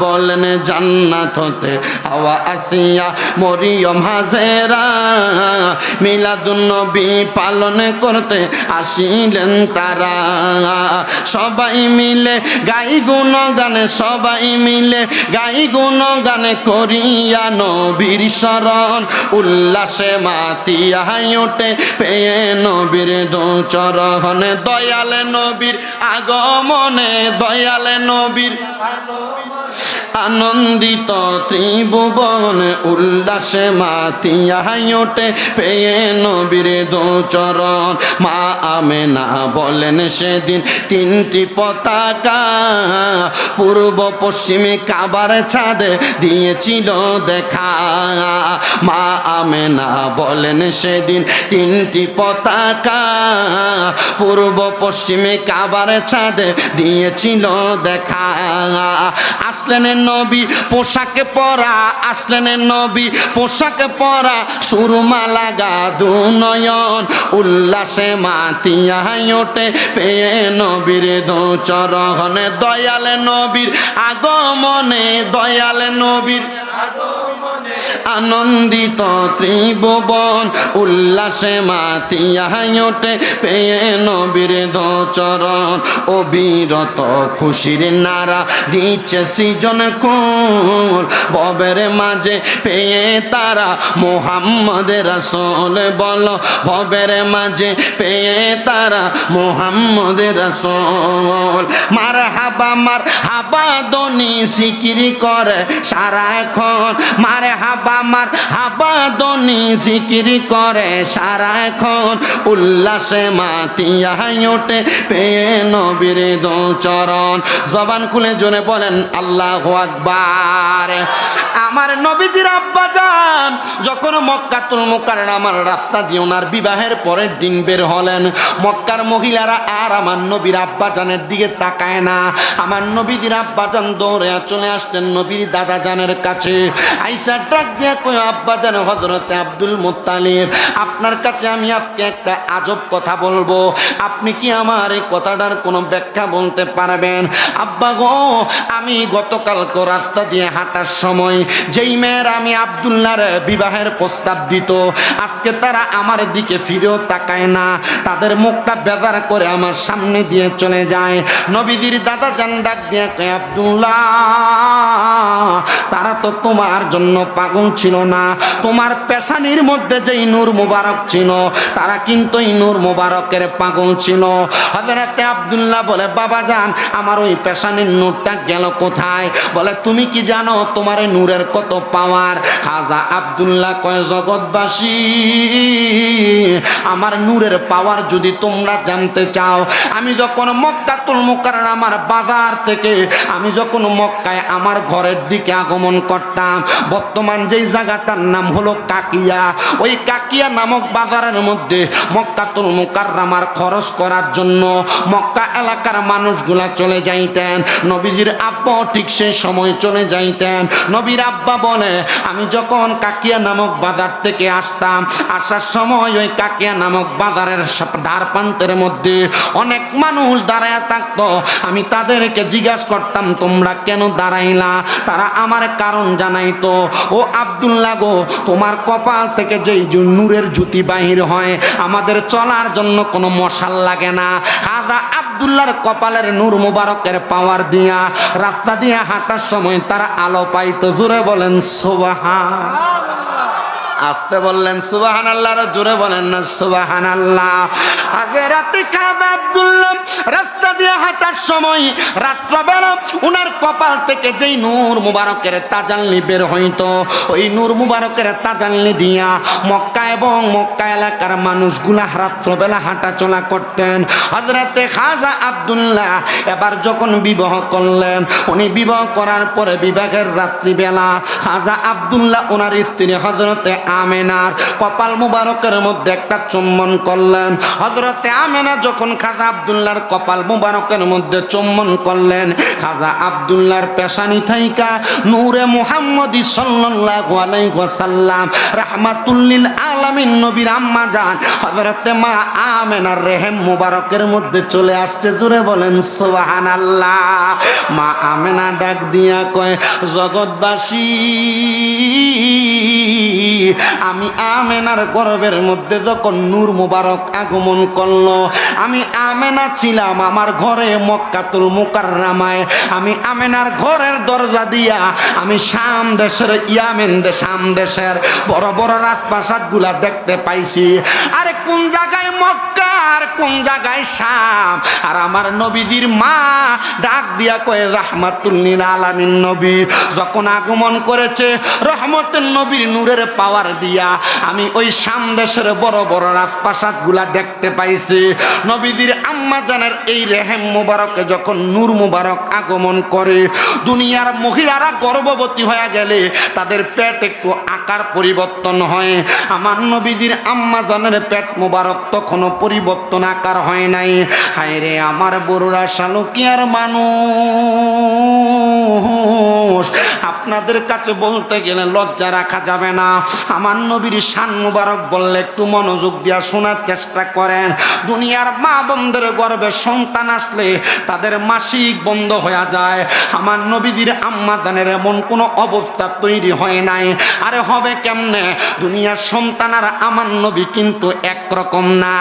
বলেন জান্নাত হতে হাওয়া আসিয়া মরিয়ম হাজেরা মিলাদুন নবী পালন করতে আসিলেন তারা। সবাই মিলে গাই গুণ গানে, সবাই মিলে গাই গুণ গানে করিয়া নবী নবীর শরণ, উল্লাসে মাতিয়া ওঠে পেয়ে নবীর দু চরণ। দয়াল নবীর আগমনে, দয়াল নবীর আনন্দিত ত্রিভুবন, উল্লাসে মাতিয়া ওঠে পেয়ে নবীর দু চরণ। মা আমেনা বলেন সেদিন তিনটি পতাকা পূর্ব পশ্চিমে কাবার ছাদে দিয়েছিল দেখা। মা আমেনা বলেন সেদিন তিনটি পতাকা পূর্ব পশ্চিমে কাবার ছাদে দিয়েছিল দেখা। আসলেন নবী পোশাকে পরা, আসলেন নবী পোশাকে পরা, সুরমা লাগা দু নয়ন, উল্লাসে মাতিয়া ওঠে পেয়ে নবীর দু চরণ। দয়াল নবীর আগমনে, দয়াল নবীর আনন্দিত ত্রিভুবন, উল্লাসে মাতিয়া ওঠে পেয়ে নবীর দু চরণ। অবিরত খুশির নারা দিচ্ছে সৃজন কুল, ভবের মাঝে পেয়ে তারা মুহাম্মদ রাসূল। বলো ভবের মাঝে পেয়ে তারা মুহাম্মদ রাসূল। মারহাবা মারহাবা দনি জিকির করে সারাক্ষণ, মারহাবা মারহাবা দনি জিকির করে সারাক্ষণ, উল্লাসে মাতিয়া ওঠে পেয়ে নবীর দু চরণ। জবান খুলে জোরে বলেন আল্লাহু আকবার। আমার নবীজির আব্বাজান যখন মক্কাতুল মুকাররমার রাস্তা দিয়ে ওনার বিবাহের পরের দিন বের হলেন, মক্কার মহিলারা আর আমার নবীর আব্বাজানের দিকে তাকায় না। আমার নবীজির আব্বাজান দৌড়ে চলে আসলেন নবীর দাদাজানের কাছে। আইসা ডাক দিয়া কই, আব্বাজান হযরতে আব্দুল মুত্তালিব, আপনার কাছে আমি আজকে একটা আজব কথা বলবো, আপনি কি আমার এই কথাটার কোনো ব্যাখ্যা বলতে পারবেন? আব্বা গো, আমি গতকালকে রাস্তা দিয়ে হাঁটার সময় যেই মেয়েরা আমি আব্দুল্লাহর বিবাহের প্রস্তাব দিত, আজকে তারা আমার দিকে ফিরেও তাকায় না, তাদের মুখটা বেজার করে আমার সামনে দিয়ে চলে যায়। নবীজির দাদা জান ডাক দিয়ে কয়, আব্দুল্লাহ, তারা তো তোমার জন্য পাগল ছিল না, তোমার পেশানির মধ্যে যেই নূর মুবারক ছিল তারা কিন্তু এই নূর মুবারকের পাগল ছিল। হযরতে আব্দুল্লাহ বলে, বাবা জান, আমার ওই পেশানির নূরটা গেল কোথায়? বলে, তুমি কি জানো তোমার এই নূরের কত পাওয়ার? খাজা আব্দুল্লাহ কয়, জগৎবাসী, আমার নূরের পাওয়ার যদি তোমরা জানতে চাও, আমি যখন মক্কাতুল মুকাররমার বাজার থেকে আমি যখন মক্কায় আমার ঘরের দিকে আগমন করতাম, বর্তমান যেই জায়গাটার নাম হলো কাকিয়া, ওই কাকিয়া নামক বাজারের মধ্যে মক্কাতুল মুকাররমার খরচ করার জন্য মক্কা এলাকার মানুষগুলা চলে যাইতেন। নবীজির আব্বা ঠিক সেই সময় চলে যাইতেন। নবীর আব্বা বলে, আমি যখন কাকিয়া নামক বাজার থেকে আসতাম, আসার সময় ওই কাকিয়া নামক বাজারের ধার প্রান্তের মধ্যে অনেক মানুষ দাঁড়ায় থাকতো। আমি তাদেরকে জিজ্ঞাসা করতাম, তোমরা কেন দাঁড়াইলা? তারা আমার কারণ জানাইতো। ও আব্দুল্লাহ গো, তোমার কপাল থেকে যেই নূরের জ্যোতি বাহির হয়, আমাদের চলার জন্য কোনো মশাল লাগে না। খাজা আব্দুল্লাহর কপালের নূর মুবারকের পাওয়ার দিয়া রাস্তা দিয়ে হাঁটার সময় তারা আলো পাইতো। জোরে বলেন সুবহান। আসতে বললেন সুবহানাল্লাহ, আর জোরে বলেন না সুবহানাল্লাহ। হযরতে খাজা আব্দুল্লাহ রাস্তা দিয়ে হাঁটার সময় রাত্রবেলা উনার কপাল থেকে যেই নূর মুবারকের তাজাল্লি বের হইতো, ওই নূর মুবারকের তাজাল্লি দিয়া মক্কা এবং মক্কা এলাকার মানুষগুলা রাত্রবেলা হাঁটা চলা করতেন। হযরতে খাজা আব্দুল্লাহ এবার যখন বিবাহ করলেন, উনি বিবাহ করার পরে বিবাহের রাত্রিবেলা খাজা আব্দুল্লাহ ওনার স্ত্রী হযরতে আমেনার কপাল মুবারকের মধ্যে একটা চুম্বন করলেন। হযরতে আমেনা যখন খাজা আব্দুল্লাহর কপাল মুবারকের মধ্যে চুম্বন করলেন, খাজা আব্দুল্লাহর পেশানি থাইকা নূরে মুহাম্মদী সাল্লাল্লাহু আলাইহি ওয়াসাল্লাম রাহমাতুল লিল আলামিন নবীর আম্মা জান হযরতে মা আমেনার রেহেম মুবারকের মধ্যে চলে আসতে। জোরে বলেন সুবহানাল্লাহ। মা আমেনা ডাক দিয়া কয়, জগৎবাসী, আমি আমেনার গর্ভের মধ্যে যখন নূর মুবারক আগমন করলো, আমি আমেনা ছিলাম আমার ঘরে মক্কাতুল মুকাররমায়, আমি আমেনার ঘরের দরজা দিয়া আমি শাম দেশের শাম দেশের বড় বড় রাজপ্রাসাদগুলা দেখতে পাইছি। আরে কোন জায়গায় মক্কা আর কোন জায়গায় শাম? আর আমার নবীজির মা ডাক দিয়া কয়ে রাহমাতুল লিল আলামিন নবী যখন আগমন করেছে রহমতের নবীর নূরের পাওয়ার দিয়া আমি ওই শাম দেশের বড় বড় রাজপ্রাসাদগুলা দেখতে পাইছি। নবীজির আম্মা জানের এই রেহেম মুবারকে যখন নূর মুবারক আগমন করে, দুনিয়ার মহিলারা গর্ভবতী হয়ে গেলে তাদের পেট একটু আকার পরিবর্তন হয়। আমার নবীজির আম্মা জানের পেট মুবারক তখনও পরিবর্তন আকার হয় নাই। হায় রে আমার বড়রা শালুকিয়ার মানুষ, আপনাদের কাছে বলতে গেলে লজ্জা রাখা যাবে না। আমার নবীর শান মুবারক বললে একটু মনোযোগ দিয়া শোনার চেষ্টা করেন। দুনিয়ার মা বোনদের গর্ভে সন্তান আসলে তাদের মাসিক বন্ধ হয়ে যায়। আমার নবীজির আম্মা জানের এমন কোনো অবস্থা তৈরি হয় নাই। আরে হবে কেমনে? দুনিয়ার সন্তান আর আমার নবী কিন্তু একরকম না।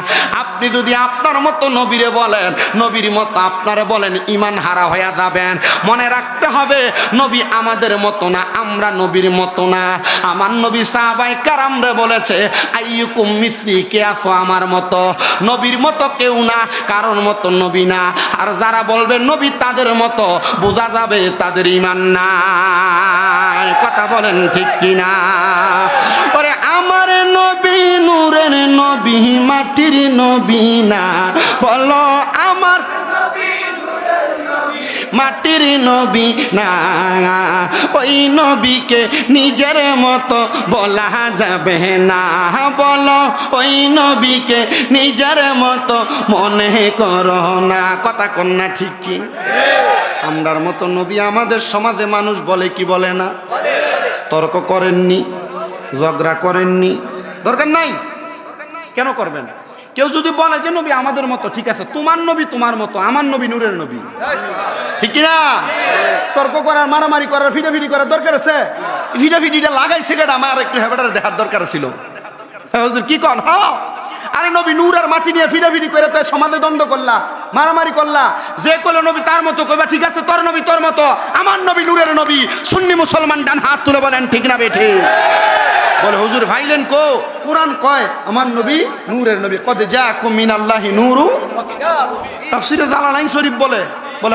আপনি যদি আপনার মতো নবীরে বলেন, নবীর মতো আপনারে বলেন, ঈমান হারা হয়ে যাবেন। মনে রাখতে হবে নবী আমাদের মতো না, আমরা নবীর মতো না। আমার নবী সাহাবায়ে কেরামরে বলেছে আইয়ুকুম মিসলি, কে আছো আমার মতো? নবীর মতো কেউ না, কারোর মতো নবী না। আর যারা বলবে নবী তাদের মতো, বোঝা যাবে তাদের ঈমান নাই। কথা বলেন ঠিক কিনা? ওরে আমার নবী নূরের নবী, মাটির নবী না, বলো আমার মাটির নবী না। ওই নবীকে নিজের মতো বলা যাবে না, বলো ওই নবীকে নিজের মতো মনে করো না। কথা কন্যা ঠিক কি? আমরার মতো নবী আমাদের সমাজে মানুষ বলে কি বলে না? তর্ক করেননি, ঝগড়া করেননি, দরকার নাই। কেন করবেন? কেউ যদি বলে যে নবী আমাদের মতো, ঠিক আছে, তোমার নবী তোমার মতো, আমার নবী নূরের নবী, ঠিক কিনা? তর্ক করার, মারামারি করার, ফিটাফিটি করার দরকার আছে? ফিটাফিটিটা লাগাইছে কেটা? আমার একটু হেবাটারে দেখার দরকার ছিল। কি কন? হ্যাঁ, আরে নবী নূর আর মাটি নিয়ে ফিটাফিটি করে তো সমাজে দ্বন্দ্ব করলা, মারামারি করলা। যে কইলো নবী তার মতো কইবা, ঠিক আছে, তোর নবী তোর মতো, আমার নবী নূরের নবী। সুন্নি মুসলমান ডান হাত তুলে বলেন ঠিক না বেঠে? বলে হুজুর ভাইলেন কো? কোরআন কয় আমার নবী নূরের নবী। কদ জাআকুম মিনাল্লাহি নূরু, তাফসীরে জালালাইন শরীফ বলে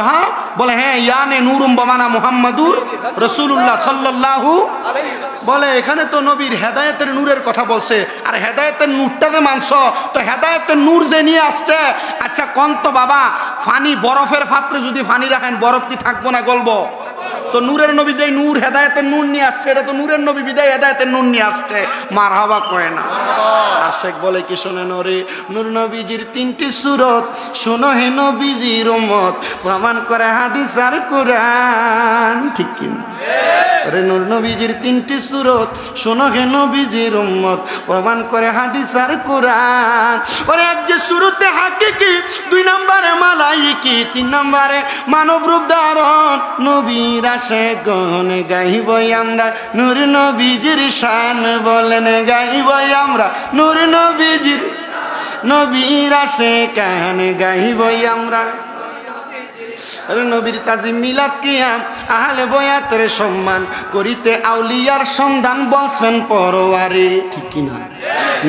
হ্যাঁ, বলে হ্যাঁ, ইয়ানে নূরুম বামানা মুহাম্মাদুর রাসূলুল্লাহ সাল্লাল্লাহু আলাইহি। বলে এখানে তো নবীর হেদায়েতের নূরের কথা বলছে, আর হেদায়েতের নূরটা যে মানছ, তো হেদায়েতের নূর যে নিয়ে আসছে। আচ্ছা কোন তো বাবা, ফানি বরফের পাত্রে যদি ফানি রাখেন বরফ কি থাকবো না, গলবো? তো নূরের নবী যে নূর হেদায়েতের নূর নিয়ে আসছে, এটা তো নূরের নবী বিদায় হেদায়েতের নূর নিয়ে আসছে। মারহাবা কয় না? আশেক বলে কি শোনেন? ওরে নূর নবীজির তিনটি সূরত শোনো হে নবীজির উম্মত, প্রমাণ করে হাদিস আর কোরআন, ঠিক কি না? ওরে নূর নবীজির তিনটি সূরত শোনো হে নবীজির উম্মত, প্রমাণ করে হাদিস আর কোরআন। ওরে এক যে সূরতে হাকিকি, দুই নম্বরে মালাইকি, তিন নম্বরে মানব রূপ ধারণ। নবীর আশিকগণ গাইবই আমরা নূর নবীজির শান, বলেন গাইবই আমরা নূর নবীজির, নবীর আশিকান গাইবই আমরা। নবীর তাজিম মিলাদ কিয়াম আহলে বয়াতের সম্মান করিতে আউলিয়ার সন্ধান বলছেন পরওয়ারে, ঠিক কিনা?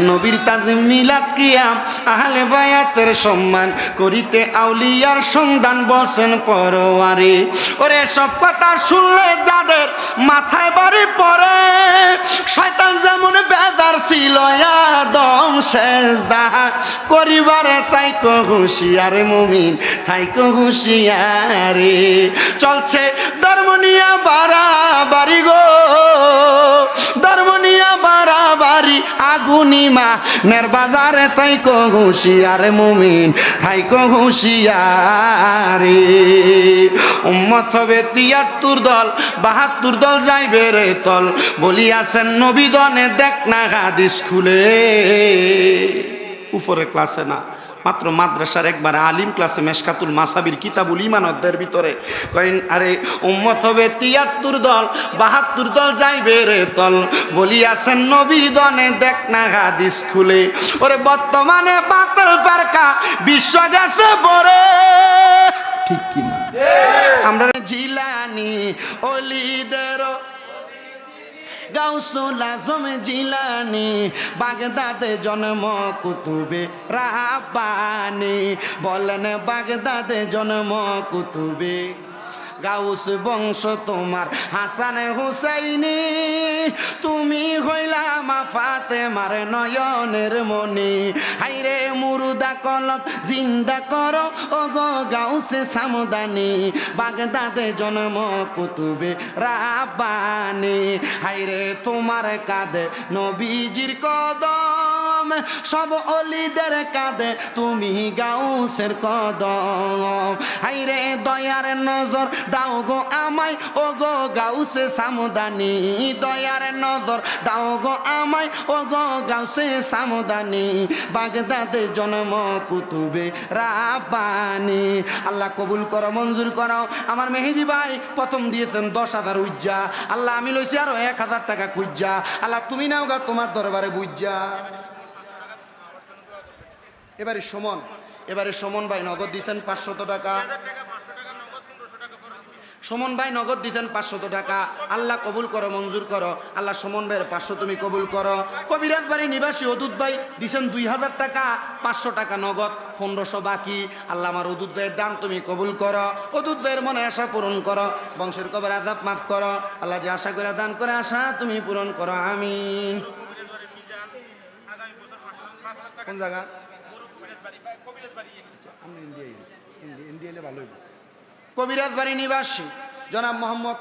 নবীর তাজিম মিলাদ কিয়াম আহলে বয়াতের সম্মান করিতে আউলিয়ার সন্ধান বলছেন পরওয়ারে। ওরে সব কথা শুনলে যাদের মাথায় বাড়ি পড়ে, শয়তান যেমন বেদার ছিল আদম সেজদা করিবারে, তাই কো হুঁশিয়ার মুমিন, তাই কো হুঁশিয়ারে। চলছে ধর্মনিয়া বাড়াবাড়ি গো, ধর্মনিয়া বাড়াবাড়ি আগুনিমা নের বাজারে, তাই কো হুঁশিয়ার মুমিন, তাই কো হুঁশিয়ারে। উম্মত হবে ৭৩ দল, ৭২ দল যাইবে রে তল, বলিয়াছেন নবী দনে দেখ না হাদিস খুলে। উপরে ক্লাসে না, মাত্র মাদ্রাসার একবার আলিম ক্লাসে মেশকাতুল মাসাবির কিতাবুল ইমান অধ্যায়ের ভিতরে কয়েন আরে উম্মত হবে ৭৩ দল ৭২ দল যাইবে রে তল বলিয়াছেন নবী দনে দেখ না হাদিস খুলে ওরে বর্তমানে বাতিল ফারকা বিশ্ব গেছে পরে ঠিক কিনা আমরা জিলানি অলিদের গাউসুল আজম জিলানি বাগদাদে জন্ম কুতুবে রাব্বানি বলেন বাগদাদে জন্ম কুতুবে গাউস বংশ তোমার হাসান হুসাইনি তুমি হইলা মা ফাতেমার নয়নের মনি হাইরে মুরুদা কলব জিন্দা করো ও গো গাউসে সামদানি বাগদাদে জন্ম কুতুবে রাব্বানি হাইরে তোমার কাঁধে নবীজির কদম সব অলিদের কাঁধে তুমি গাউসের কদম হাইরে দয়ার নজর দাও গো আমায় ও গো গাউসে সামদানি দয়ার নজর দাও গো আমায় ও গো গাউসে সামদানি বাগদাদে জন্ম কুতুবে রাব্বানি আল্লাহ কবুল করো মঞ্জুর করো আমার মেহেদি ভাই প্রথম দিয়েছেন 10,000 উজ্জা আল্লাহ আমি লইছি আরো 1,000 টাকা খুঁজা আল্লাহ তুমি নাও গা তোমার দরবারে বুঝা এবারে সুমন ভাই নগদ দিতেন 500 টাকা সুমন ভাই নগদ দিতেন 500 টাকা আল্লাহ কবুল করো মঞ্জুর করো আল্লাহ সুমন ভাইয়ের 500 তুমি কবুল করো কবিরাজ বাড়ি নিবাসী অদুত ভাই দিছেন 2,000 টাকা 500 টাকা নগদ 1500 বাকি আল্লাহ আমার অদুত ভাইয়ের দান তুমি কবুল করো অদুত ভাইয়ের মনে আশা পূরণ করো বংশের কবর আযাব মাফ করো আল্লাহ যে আশা করে দান করে আশা তুমি পূরণ করো আমিন কোন জায়গা কবিরাজ বাড়ি নিবাসী জনাব মোহাম্মদ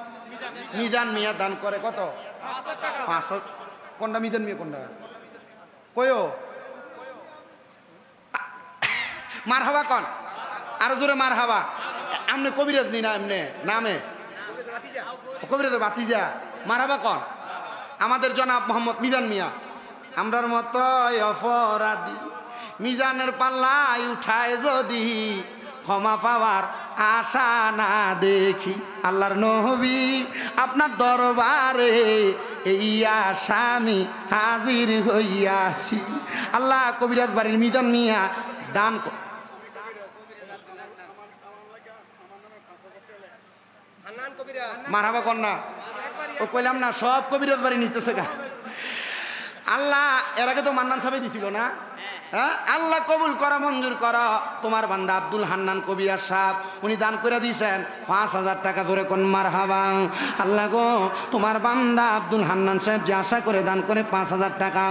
মিজান মিয়া দান করে কত 5,000 কোনটা মিজান মিয়া কোনটা কয়ও মারহাবা কন আরো জোরে মারহাবা আমনে কবিরাজ নি না এমনে নামে কবিরাজের ভাতিজা মারহাবা কন আমাদের জনাব মোহাম্মদ মিজান মিয়া আমরার মতো অপরাধী মিজানের পাল্লায় উঠায় যদি ক্ষমা পাওয়ার আশা না দেখি আল্লাহর নবী আপনার দরবারে এই আসামি হাজির হইয়াছি আল্লাহ কবিরাজ বাড়ির মিজান মিয়া দান মারহাবা কন্যা ও কইলাম না সব কবিরাজ বাড়ি নিতেছে গা আল্লাহ এর আগে তো মান্নান সাহেব দিছিল না হ্যাঁ আল্লাহ কবুল করা মঞ্জুর করা তোমার বান্দা আব্দুল হান্নান কবিরাজ সাহেব উনি দান করে দিয়েছেন 5,000 টাকা ধরে কোন মারহাবা আল্লাহ গো তোমার বান্দা আব্দুল হান্নান সাহেব যে আশা করে দান করে 5,000 টাকা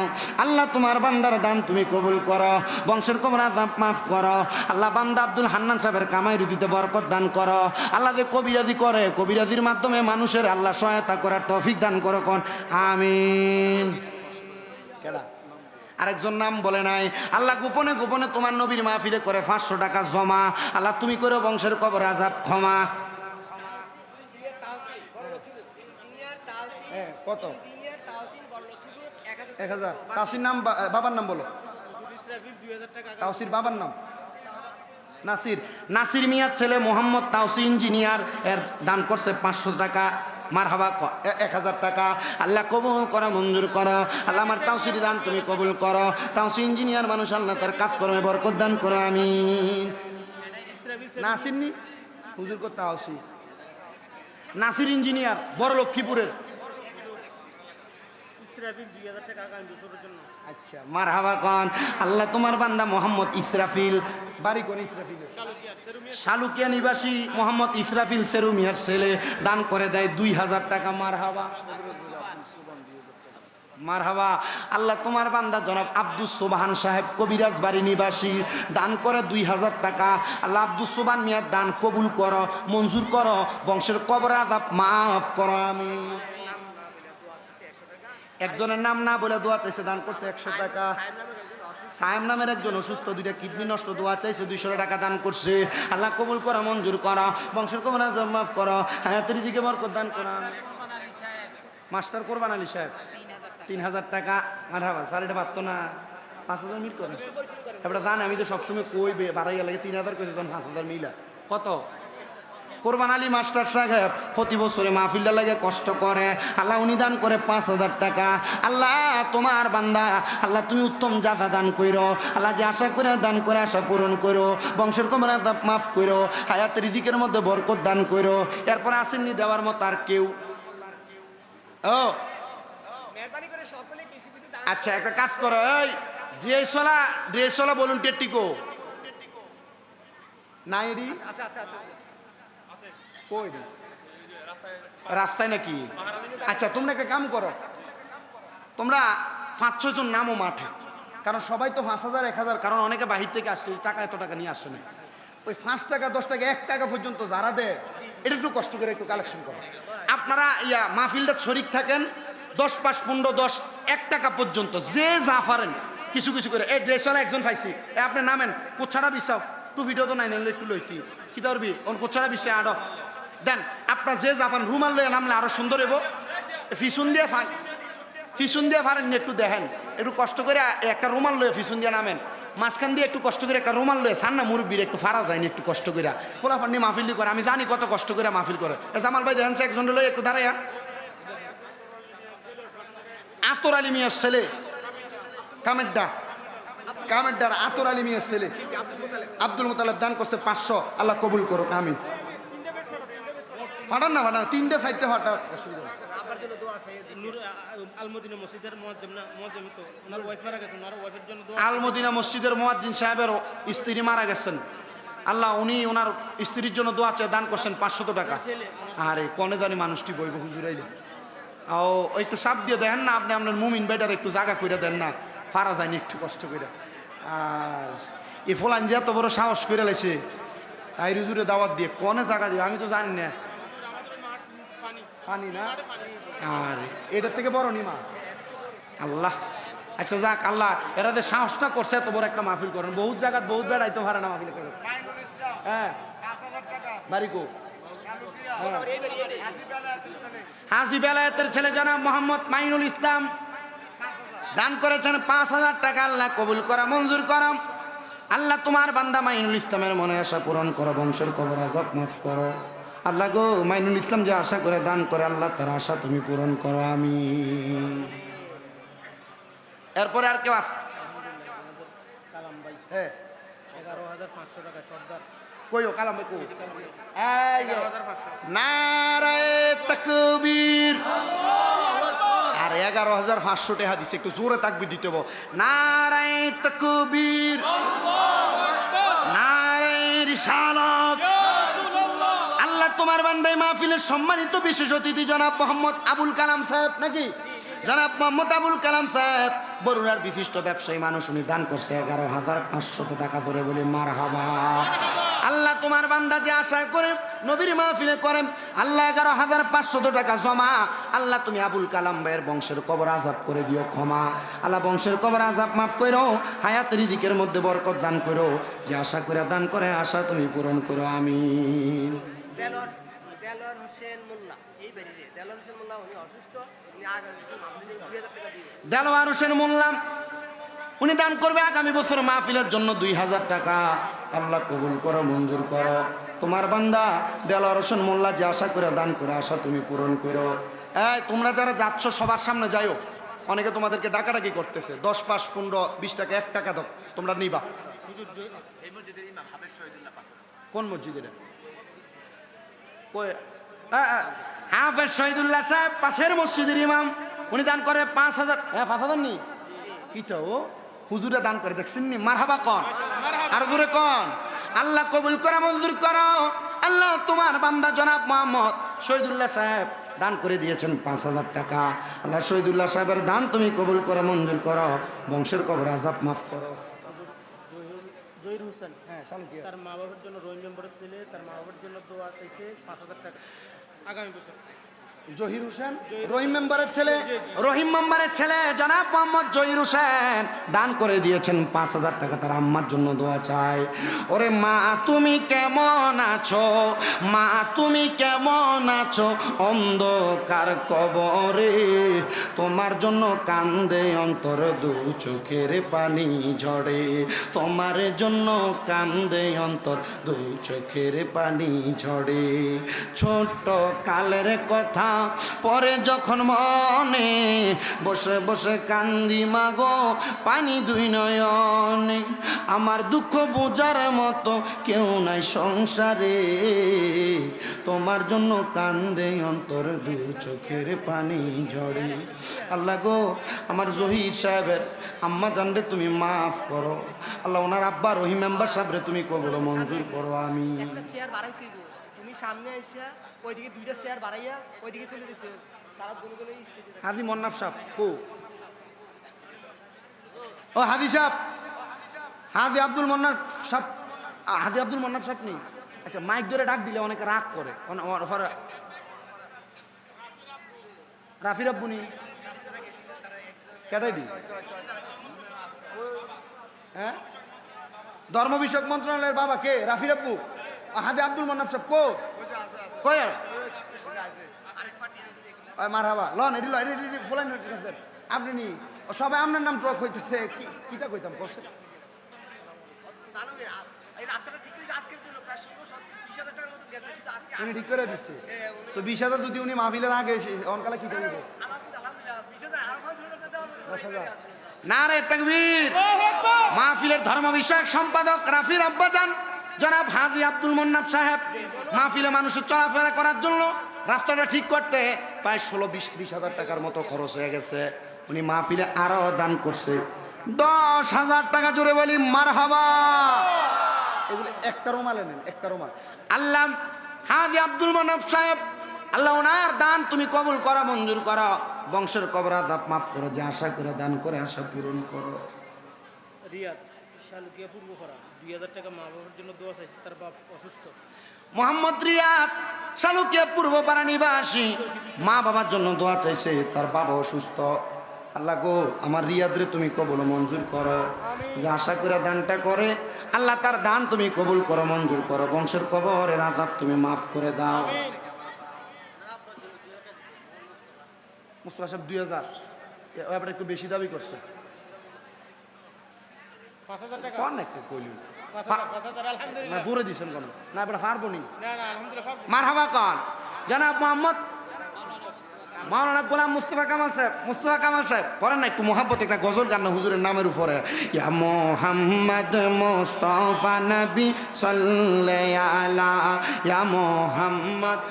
আল্লাহ তোমার বান্দার দান তুমি কবুল করো বংশের কবর আযাব মাফ করো আল্লাহ বান্দা আব্দুল হান্নান সাহেবের কামাই রুজিতে বরকত দান করো আল্লাহ যে কবিরাজি করে কবিরাজির মাধ্যমে মানুষের আল্লাহ সহায়তা করার তৌফিক দান করো কোন আমিন আরেকজন নাম বলে নাই আল্লাহ গোপনে গোপনে তোমার নবীর মাহফিলে করে 500 টাকা জমা আল্লাহ তুমি করো বংশের কবর আযাব ক্ষমা কত 1000 তাসির নাম বাবার নাম বলো তাওসির বাবার নাম নাসির মিয়ার ছেলে মোহাম্মদ তাওসি ইঞ্জিনিয়ার এর দান করছে 500 টাকা মারহাবা 1000 টাকা আল্লাহ কবুল করা মঞ্জুর করো আল্লাহ আমার তাওসির দান তুমি কবুল করো তাওসি ইঞ্জিনিয়ার মানুষ আল্লাহ তার কাজকর্মে বরকত দান করো আমিন নাসির নি হুজুর কো তাওসি নাসির ইঞ্জিনিয়ার বড় লক্ষ্মীপুরের আচ্ছা মারহাবা কোন আল্লাহ তোমার বান্দা মোহাম্মদ ইসরাফিল বাড়ি কোন ইসরাফিল শালুকিয়া নিবাসী মোহাম্মদ ইসরাফিল সেরুমিয়ার ছেলে দান করে দেয় 2,000 টাকা মারহাবা মারহাবা আল্লাহ তোমার বান্দা জনাব আব্দুস সুবহান সাহেব কবিরাজ বাড়ি নিবাসী দান করে 2,000 টাকা আল্লাহ আব্দুস সুবহান মিয়ার দান কবুল করো মঞ্জুর করো বংশের কবর আযাব মাফ করো আমিন একজনের নাম না বলে দোয়া চাইছে দান করছে 100 টাকা সায়েম নামের একজন অসুস্থ 2টা কিডনি নষ্ট দোয়া চাইছে 200 টাকা দান করছে আল্লাহ কবুল করা মঞ্জুর করা বংশের কবর আযাব মাফ করো হায়াতের দিকে বরকত দান করো মাস্টার কোরবান আলী সাহেব 3,000 টাকা মারহাবা স্যার এটা পারতো না 5,000 মিল করে এবার জানে আমি তো সবসময় কই বাড়াইয়া লাগে 3,000 কইছে তখন 5,000 মিলা কত কোরবান আলী মাস্টার সাহেব প্রতি বছরে মাহফিলটা লাগে কষ্ট করে আল্লাহ উনি দান করে 5,000 টাকা আল্লাহ তোমার বান্দা আল্লাহ তুমি উত্তম জাযা দান কইরো আল্লাহ যে আশা করে দান করে আশা পূরণ করো বংশের কবর আযাব মাফ করো হায়াত রিজিকের মধ্যে বরকত দান করো এরপর আসেননি দেওয়ার মতো আর কেউ ও আচ্ছা একটা কাজ করো এই ড্রেসওয়ালা ভলান্টিয়ার টিকো নাইরি কই রে? রাস্তায় নাকি আচ্ছা তোমরা একটা কাম করো তোমরা 5-6 জন নামো মাঠে কারণ সবাই তো 5,000 1,000 কারণ অনেকে বাহির থেকে আসছে টাকা এত টাকা নিয়ে আসে না ওই 5 টাকা 10 টাকা 1 টাকা পর্যন্ত যারা দেয় এটা একটু কষ্ট করে একটু কালেকশন করো আপনারা মাহফিলটা শরিক থাকেন 10 5 15 10 1 টাকা পর্যন্ত যে যা পারেন কিছু কিছু করে এই ড্রেসওয়ালা একজন পাইছি আপনি নামেন কোছাড়া বিছাও টু ভিডিও তো নাই নাইলে একটু লইতি কি ধরবি ওন কোছাড়া বিষয় আড় দেন আপনার যে যা পারেন রুমাল লয়ে নামলে আরো সুন্দর হইব ফিসুন দিয়ে পারেন একটু দেখেন একটু কষ্ট করে একটা রুমাল লয়ে ফিসুন দিয়ে নামেন মাঝখান দিয়ে একটু কষ্ট করে একটা রুমাল লয়ে সান্না মুরব্বীর একটু ফারা যায়নি একটু কষ্ট করে ফোলাফান নিয়ে মাহফিল করে আমি জানি কত কষ্ট করে মাহফিল করে জামাল ভাই দেখেন একজন লয়ে একটু দাঁড়াইয়া আতর আলী মিয়ার ছেলে কামেরডার আতর আলী মিয়ার ছেলে আব্দুল মোতালেব দান করছে 500 আল্লাহ কবুল করো আমিন ফাটান না ফাটান 3টে 4টে ফাটা অসুবিধা আলমদিনা মসজিদের মুয়াজ্জিম তো ওনার ওয়াইফ মারা গেছেন ওনার ওয়াইফের জন্য দোয়া আলমদিনা মসজিদের মুয়াজ্জিন সাহেবের স্ত্রী মারা গেছেন আল্লাহ উনি ওনার স্ত্রীর জন্য দোয়া চেয়ে দান করছেন 500 টাকা আরে কোনে জানি মানুষটি বইব হুজুর আইলে ও একটু চাপ দিয়ে দেন না আপনি আপনার মুমিন বেটার একটু জায়গা করে দেন না ফারা যায়নি একটু কষ্ট করে আর এই ফলান যে এত বড় সাহস করে লাইছে তাই হুজুরে দাওয়াত দিয়ে কোনে জায়গা দিবে আমি তো জানি না পানি না আর এটার থেকে বড় নিমা আল্লাহ আচ্ছা যাক আল্লাহ এরাদের সাহসটা করছে এত বড় একটা মাহফিল করেন বহুত জায়গায় বহুত বেড়াইতে পারে না মাহফিল করে হ্যাঁ বাড়িকো হাজি বেলায়েতের ছেলে জনাব মোহাম্মদ মাইনুল ইসলাম দান করেছেন 5,000 টাকা আল্লাহ কবুল করা মঞ্জুর করাম আল্লাহ তোমার বান্দা মাইনুল ইসলামের মনে আশা পূরণ করো বংশের কবর আযাব মাফ করো আল্লাহ গো মাইনুল ইসলাম যে আশা করে দান করে আল্লাহ তার আশা তুমি পূরণ করো আমিন এরপরে আর কেউ আছে কালাম ভাই হ্যাঁ 11,500 টাকা সর্দার কইও কালাম ভাই কই এই 11,500 নারায়ে তাকবীর আর 11,500 টাকা দিছে একটু জোরে তাকবীর দিতে হবে নারায়ে তাকবীর নারায়ে রিসালাত আল্লাহ তোমার বান্দায় মাহফিলের সম্মানিত বিশেষ অতিথি জনাব মোহাম্মদ আবুল কালাম সাহেব নাকি জনাব মোহাম্মদ আবুল কালাম সাহেব বরুণার বিশিষ্ট ব্যবসায়ী মানুষ উনি দান করছে 11,500 টাকা করে বলে মারহাবা আল্লাহ তোমার বান্দা যে আশা করে নবীর মাহফিলে করেন আল্লাহ 11,500 টাকা জমা আল্লাহ তুমি আবুল কালাম ভাইয়ের বংশের কবর আযাব করে দিও ক্ষমা আল্লাহ বংশের কবর আযাব মাফ করো হায়াত রিজিকের মধ্যে বরকত দান করো যে আশা করে দান করে আশা তুমি পূরণ করো আমিন দেলোয়ার হোসেন মোল্লা এই বাড়িতে দেলোয়ার হোসেন মোল্লা উনি অসুস্থ উনি আগামী বছর মাহফিলের জন্য 2,000 টাকা দিবেন দেলোয়ার হোসেন মোল্লা উনি দান করবে আগামী বছর মাহফিলের জন্য 2,000 টাকা আল্লাহ কবুল করো মঞ্জুর করো তোমার বান্দা দেলোয়ার হোসেন মোল্লা যে আশা করে দান করে আশা তুমি পূরণ করো এই তোমরা যারা যাচ্ছ সবার সামনে যাইও অনেকে তোমাদেরকে ডাকাডাকি করতেছে 10 5 15 20 টাকা 1 টাকা দাও তোমরা নিবা এই মসজিদের ইমাম হাফেজ শহীদুল্লাহ পাশে কোন মসজিদের হাফেজ শহীদুল্লাহ সাহেব পাশের মসজিদের ইমাম উনি দান করে 5,000 হ্যাঁ 5,000 নি কিটা ও হুজুরে দান করে দেখছেন নি মারহাবা কোন আর জোরে কোন আল্লাহ কবুল করে মঞ্জুর করো আল্লাহ তোমার বান্দা জনাব মোহাম্মদ শহীদুল্লাহ সাহেব দান করে দিয়েছেন 5,000 টাকা আল্লাহ শহীদুল্লাহ সাহেবের দান তুমি কবুল করে মঞ্জুর করো বংশের কবর আযাব মাফ করো জহির হোসেন হ্যাঁ শালকিয়া তার মা বাবার জন্য রোহিং মেম্বারের ছেলে তার মা বাবার জন্য দোয়া চাইছে 5,000 টাকা আগামী বছর জহির হোসেন রহিম মেম্বারের ছেলে। রহিম মেম্বারের ছেলে জনাব মোহাম্মদ জহির হোসেন দান করে দিয়েছেন 5,000 টাকা, তার আম্মার জন্য দোয়া চাই। ওরে মা তুমি কেমন আছো, মা তুমি কেমন আছো, অন্ধকার কবরে তোমার জন্য কান্দে অন্তর, দু চোখের পানি ঝরে, তোমার জন্য কান্দে অন্তর, দু চোখের পানি ঝরে। ছোট্ট কালের কথা পরে যখন মনে, বসে বসে কান্দি মাগো পানি দুই নয়নে, আমার দুঃখ বোঝার মতো কেউ নাই সংসারে, তোমার জন্য কান্দে অন্তর, দু চোখের পানি ঝরে। আল্লাহ গো আমার জহির সাহেবের আম্মা জানলে তুমি মাফ করো আল্লাহ, ওনার আব্বা রহিম মেম্বার সাহেবরে তুমি কবুল মঞ্জুর করো। আমি একটা চেয়ার বাড়াই তুই তুমি সামনে আইসা ওইদিকে দুইটা চেয়ার বাড়াইয়া ওইদিকে চলে যেতে হবে। তারা দুজনে স্টেজে হাজি মন্নাফ সাহেব কো, ও হাজি সাহেব, হাজি আব্দুল মন্নাফ সাহেব, হাজি আব্দুল মন্নাফ সাহেব নেই। আচ্ছা মাইক ধরে ডাক দিলে অনেকে রাগ করে। রাফি রাব্বুনি কেটাই দি, হ্যাঁ ধর্ম বিষয়ক মন্ত্রণালয়ের বাবা কে? রাফি রাব্বু। হাজি আব্দুল মন্নাফ সাহেব কো কই? মারহাবা লন এডি লন এডি ফলাইন হইতেছে আপনি নি সবাই আপনার নাম ট্রক হইতেছে কিটা কইতাম করছে। এই রাস্তাটা ঠিক করে আজকের জন্য প্রায় 20,000 টাকার মতো গেছে শুধু আজকে। উনি ঠিক করে দিচ্ছে তো 20,000 যদি উনি মাহফিলের আগে অনকালে কি করবে? আলহামদুলিল্লাহ 20,000 আরো 5,000 দেওয়া মতো 10,000 নারে তাকবীর। মাহফিলের ধর্ম বিষয়ক সম্পাদক রাফির আব্বাজান জনাব হাজি আব্দুল মন্নাফ সাহেব মাহফিলে মানুষের চলাফেরা করার জন্য রাস্তাটা ঠিক করতে প্রায় 16-20 টাকার মতো খরচ হয়ে গেছে। উনি মাহফিলে আরো দান করছে 10,000 টাকা। জোরে বলি মারহাবা। এগুলো একটা রুমালে নেন, একটা রুমাল। আল্লাহ হাজি আব্দুল মন্নাফ সাহেব আল্লাহ ওনার দান তুমি কবুল করা মঞ্জুর করো, বংশের কবর আযাব মাফ করো, যে আশা করে দান করে আশা পূরণ করো। রিয়াদ শালুকিয়া পূর্বপাড়া 2,000 টাকা মা বাবার জন্য দোয়া চাইছে, তার বাপ অসুস্থ। মোহাম্মদ রিয়াদ শালুকিয়া পূর্বপাড়া নিবাসী মা বাবার জন্য দোয়া চাইছে, তার বাবা অসুস্থ। আল্লাহ গো আমার রিয়াদরে তুমি কবুল মঞ্জুর করো, যে আশা করে দানটা করে আল্লাহ তার দান তুমি কবুল করো মঞ্জুর করো, বংশের কবরের আযাব তুমি মাফ করে দাও। মুস্তফা সাহেব 2,000 এবার একটু বেশি দাবি করছে। 5,000 টাকা কোন একটা কইলি 5,000 না আলহামদুলিল্লাহ। জোরে দিছেন কেন? না এবার পারবো নি। না না আলহামদুলিল্লাহ সব মারহাবা কন জনাব মোহাম্মদ মাওলানা গোলাম মুস্তফা কামাল সাহেব। মুস্তফা কামাল সাহেব পড়েন না একটু মোহাম্মত একটা গজল গান না হুজুরের নামের উপরে। ইয়া মোহাম্মদ মুস্তাফা নবী সাল্লাল্লাহু আলা ইয়া মোহাম্মদ।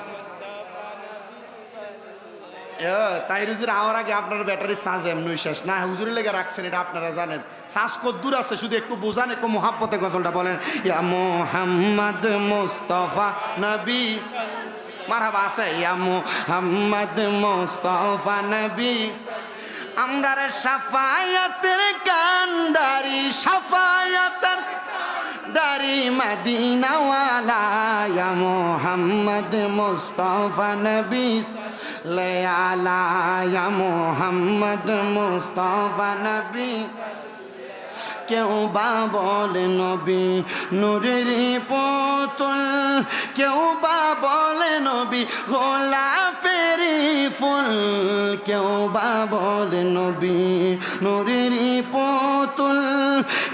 তাই হুজুর আওয়ার আগে আপনার ব্যাটারি চার্জ এমনি শেষ না, হুজুরের লেগে রাখছেন এটা আপনারা জানেন। চার্জ কত দূর আছে শুধু একটু বোঝান, একটু মোহাব্বতে গজলটা বলেন। ইয়া মোহাম্মদ মুস্তাফা নবী মারহাবা আছে। ইয়া মুহাম্মদ মুস্তাফা নবী আমরার শাফায়াতের কান্ডারি, শাফায়াতের দারি মদিনা ওয়ালা ইয়া মুহাম্মদ মুস্তাফা নবী লায়ালা ইয়া মুহাম্মদ মুস্তাফা নবী। কেউ বা বলে নবী নূরের পুতুল, কেউ বা বলে নবী গোলাপের ফুল, কেউ বা বলে নবী নূরের পুতুল,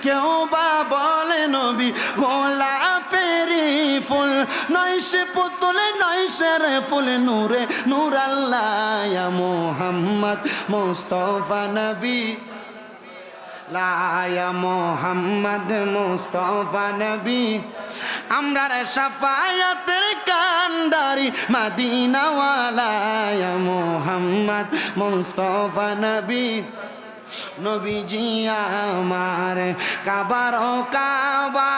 কেউ বা বলে নবী গোলাপের ফুল। নয় সে পুতুল নয় সে রে ফুল, নূরে নূর আল্লাহ ইয়া মুহাম্মদ মুস্তাফা নবী লা ইয়া মুহাম্মদ মুস্তাফা নবী আমরার শাফায়াতের কান্ডারি মদিনা ওয়ালা ইয়া মুহাম্মদ মুস্তাফা নবী। নবীজি আমার কাবার কাবা,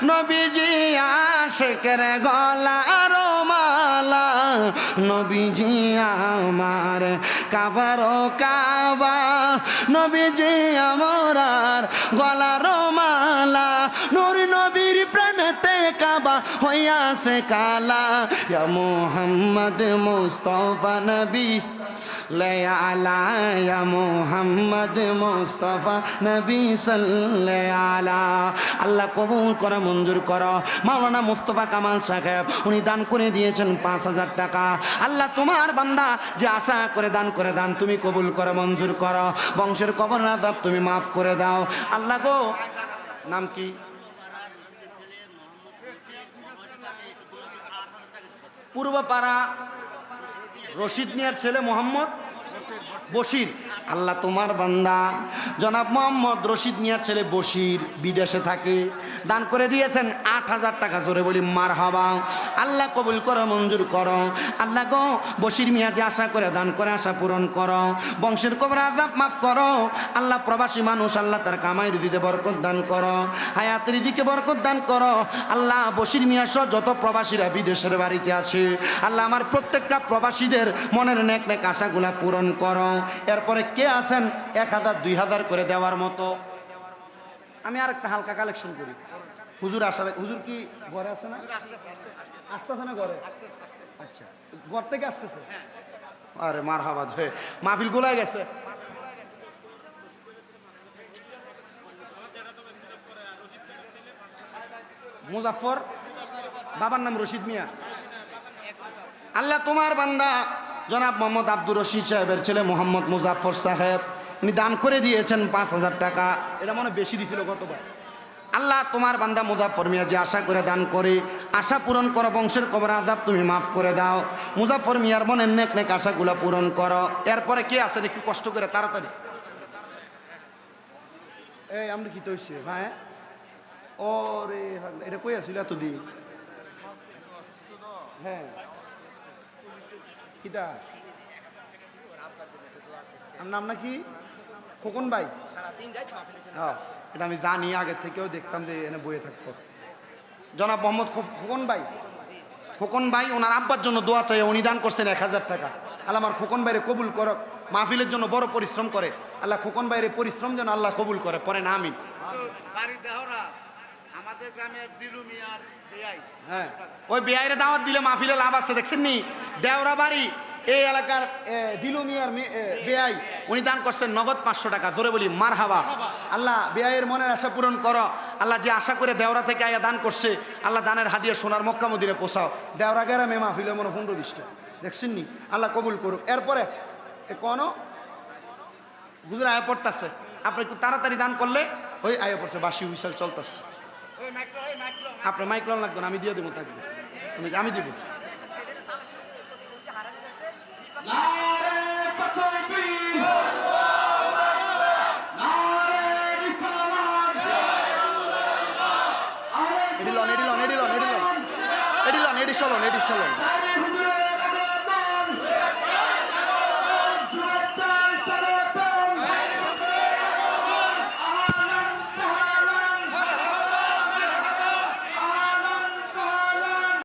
নবীজি আশিকের গলার মালা, নবীজি আমার কাবার কাবা, নবীজি আমার গলার মালা। নূর নবীর প্রেমেতে কাবা হইয়াছে কালা ইয়া মুহাম্মদ মুস্তাফা নবী আলা ইয়া মুহাম্মদ মুস্তাফা নবী সাল্লাল্লাহু আলা। আল্লাহ কবুল করে মঞ্জুর করো। মাওলানা মুস্তাফা কামাল সাহেব উনি দান করে দিয়েছেন 5000 টাকা। আল্লাহ তোমার বান্দা যে আশা করে দান তুমি কবুল করে মঞ্জুর করো। বংশের কবর আযাব তুমি মাফ করে দাও আল্লাহ গো। নাম কি? পূর্বপাড়া রশিদ মিয়ার ছেলে মোহাম্মদ বশির। আল্লাহ তোমার বান্দা জনাব মোহাম্মদ রশিদ মিয়ার ছেলে বশির বিদেশে থাকে, দান করে দিয়েছেন 8000 টাকা। জোরে বলি মারহাবা। আল্লাহ কবুল করো মঞ্জুর করো। আল্লাহ গো বশির মিয়া যে আশা করে দান করে আশা পূরণ করো। বংশের কবর আযাব মাফ করো আল্লাহ। প্রবাসী মানুষ আল্লাহ তার কামাই রুজিতে বরকত দান করো, হায়াত রিজিকে বরকত দান করো আল্লাহ। বশির মিয়া সহ যত প্রবাসীরা বিদেশের বাড়িতে আছে আল্লাহ আমার প্রত্যেকটা প্রবাসীদের মনের নেক নেক আশাগুলা পূরণ করো। এরপরে কে আছেন 1000 2000 করে দেওয়ার মতো? আমি আর একটা হালকা কালেকশন করি। হুজুর আসার, হুজুর কি ঘরে আছে না? আসতেছে না ঘরে? আচ্ছা, ঘর থেকে আসতেছে? আরে মারহাবা, হয়ে মাহফিল গোলায় গেছে। মুজাফফর, বাবার নাম রশিদ মিয়া। আল্লাহ তোমার বান্দা জনাব মোহাম্মদ আব্দুর রশিদ সাহেবের ছেলে মোহাম্মদ মুজাফফর সাহেব উনি দান করে দিয়েছেন 5000 টাকা। এটা মনে বেশি দিছিল গতবার। আল্লাহ তোমার বান্দা মুজাফফর মিয়া যে আশা করে দান করে আশা পূরণ করো। বংশের কবর আযাব তুমি মাফ করে দাও। মুজাফফর মিয়ার মনের নেক নেক আশাগুলো পূরণ করো। এরপরে কে আছেন একটু কষ্ট করে তাড়াতাড়ি? এই আমরা কি তৈছি? হ্যাঁ ও রে, এটা কই আসছিল এতদিন? হ্যাঁ কিটা নাম নাকি? খোকন ভাই। হ্যাঁ এটা আমি জানি, আগে থেকেও দেখতাম যে এনে বইয়ে থাকতো। জনাব মোহাম্মদ খোকন ভাই। খোকন ভাই ওনার আব্বার জন্য দোয়া চাই, উনি দান করছেন 1000 টাকা। আল্লাহ আমার খোকন ভাইরে কবুল করো। মাহফিলের জন্য বড় পরিশ্রম করে আল্লাহ খোকন ভাইরে পরিশ্রম যেন আল্লাহ কবুল করে। পরে না আমি আমাদের গ্রামের দিলু মিয়ার বেয়াই, হ্যাঁ ওই বেয়াইরে দাওয়াত দিলে মাহফিলে লাভ আছে, দেখছেন নি? দেওরা বাড়ি এই এলাকার দিলু মিয়ার বেয়াই উনি দান করছেন নগদ 500 টাকা। জোরে বলি মারহাবা। আল্লাহ বেয়াইয়ের মনের আশা পূরণ করো আল্লাহ। যে আশা করে দেওরা থেকে আয়া দান করছে আল্লাহ দানের হাদিয়া সোনার মক্কা মদিনে পৌঁছাও। দেওরা গ্রামে মাহফিলে মনে 15-20টা, দেখছেন নি? আল্লাহ কবুল করুক। এরপরে কোন হুজুর আয়া পড়তেছে, আপনি একটু তাড়াতাড়ি দান করলে ওই আয়া পড়ছে, বাসি হুইসাল চলতেছে। আপনার মাইক লন লাগবে না, আমি দিয়ে দেবো, থাকবে আমি দিব। এডি চলন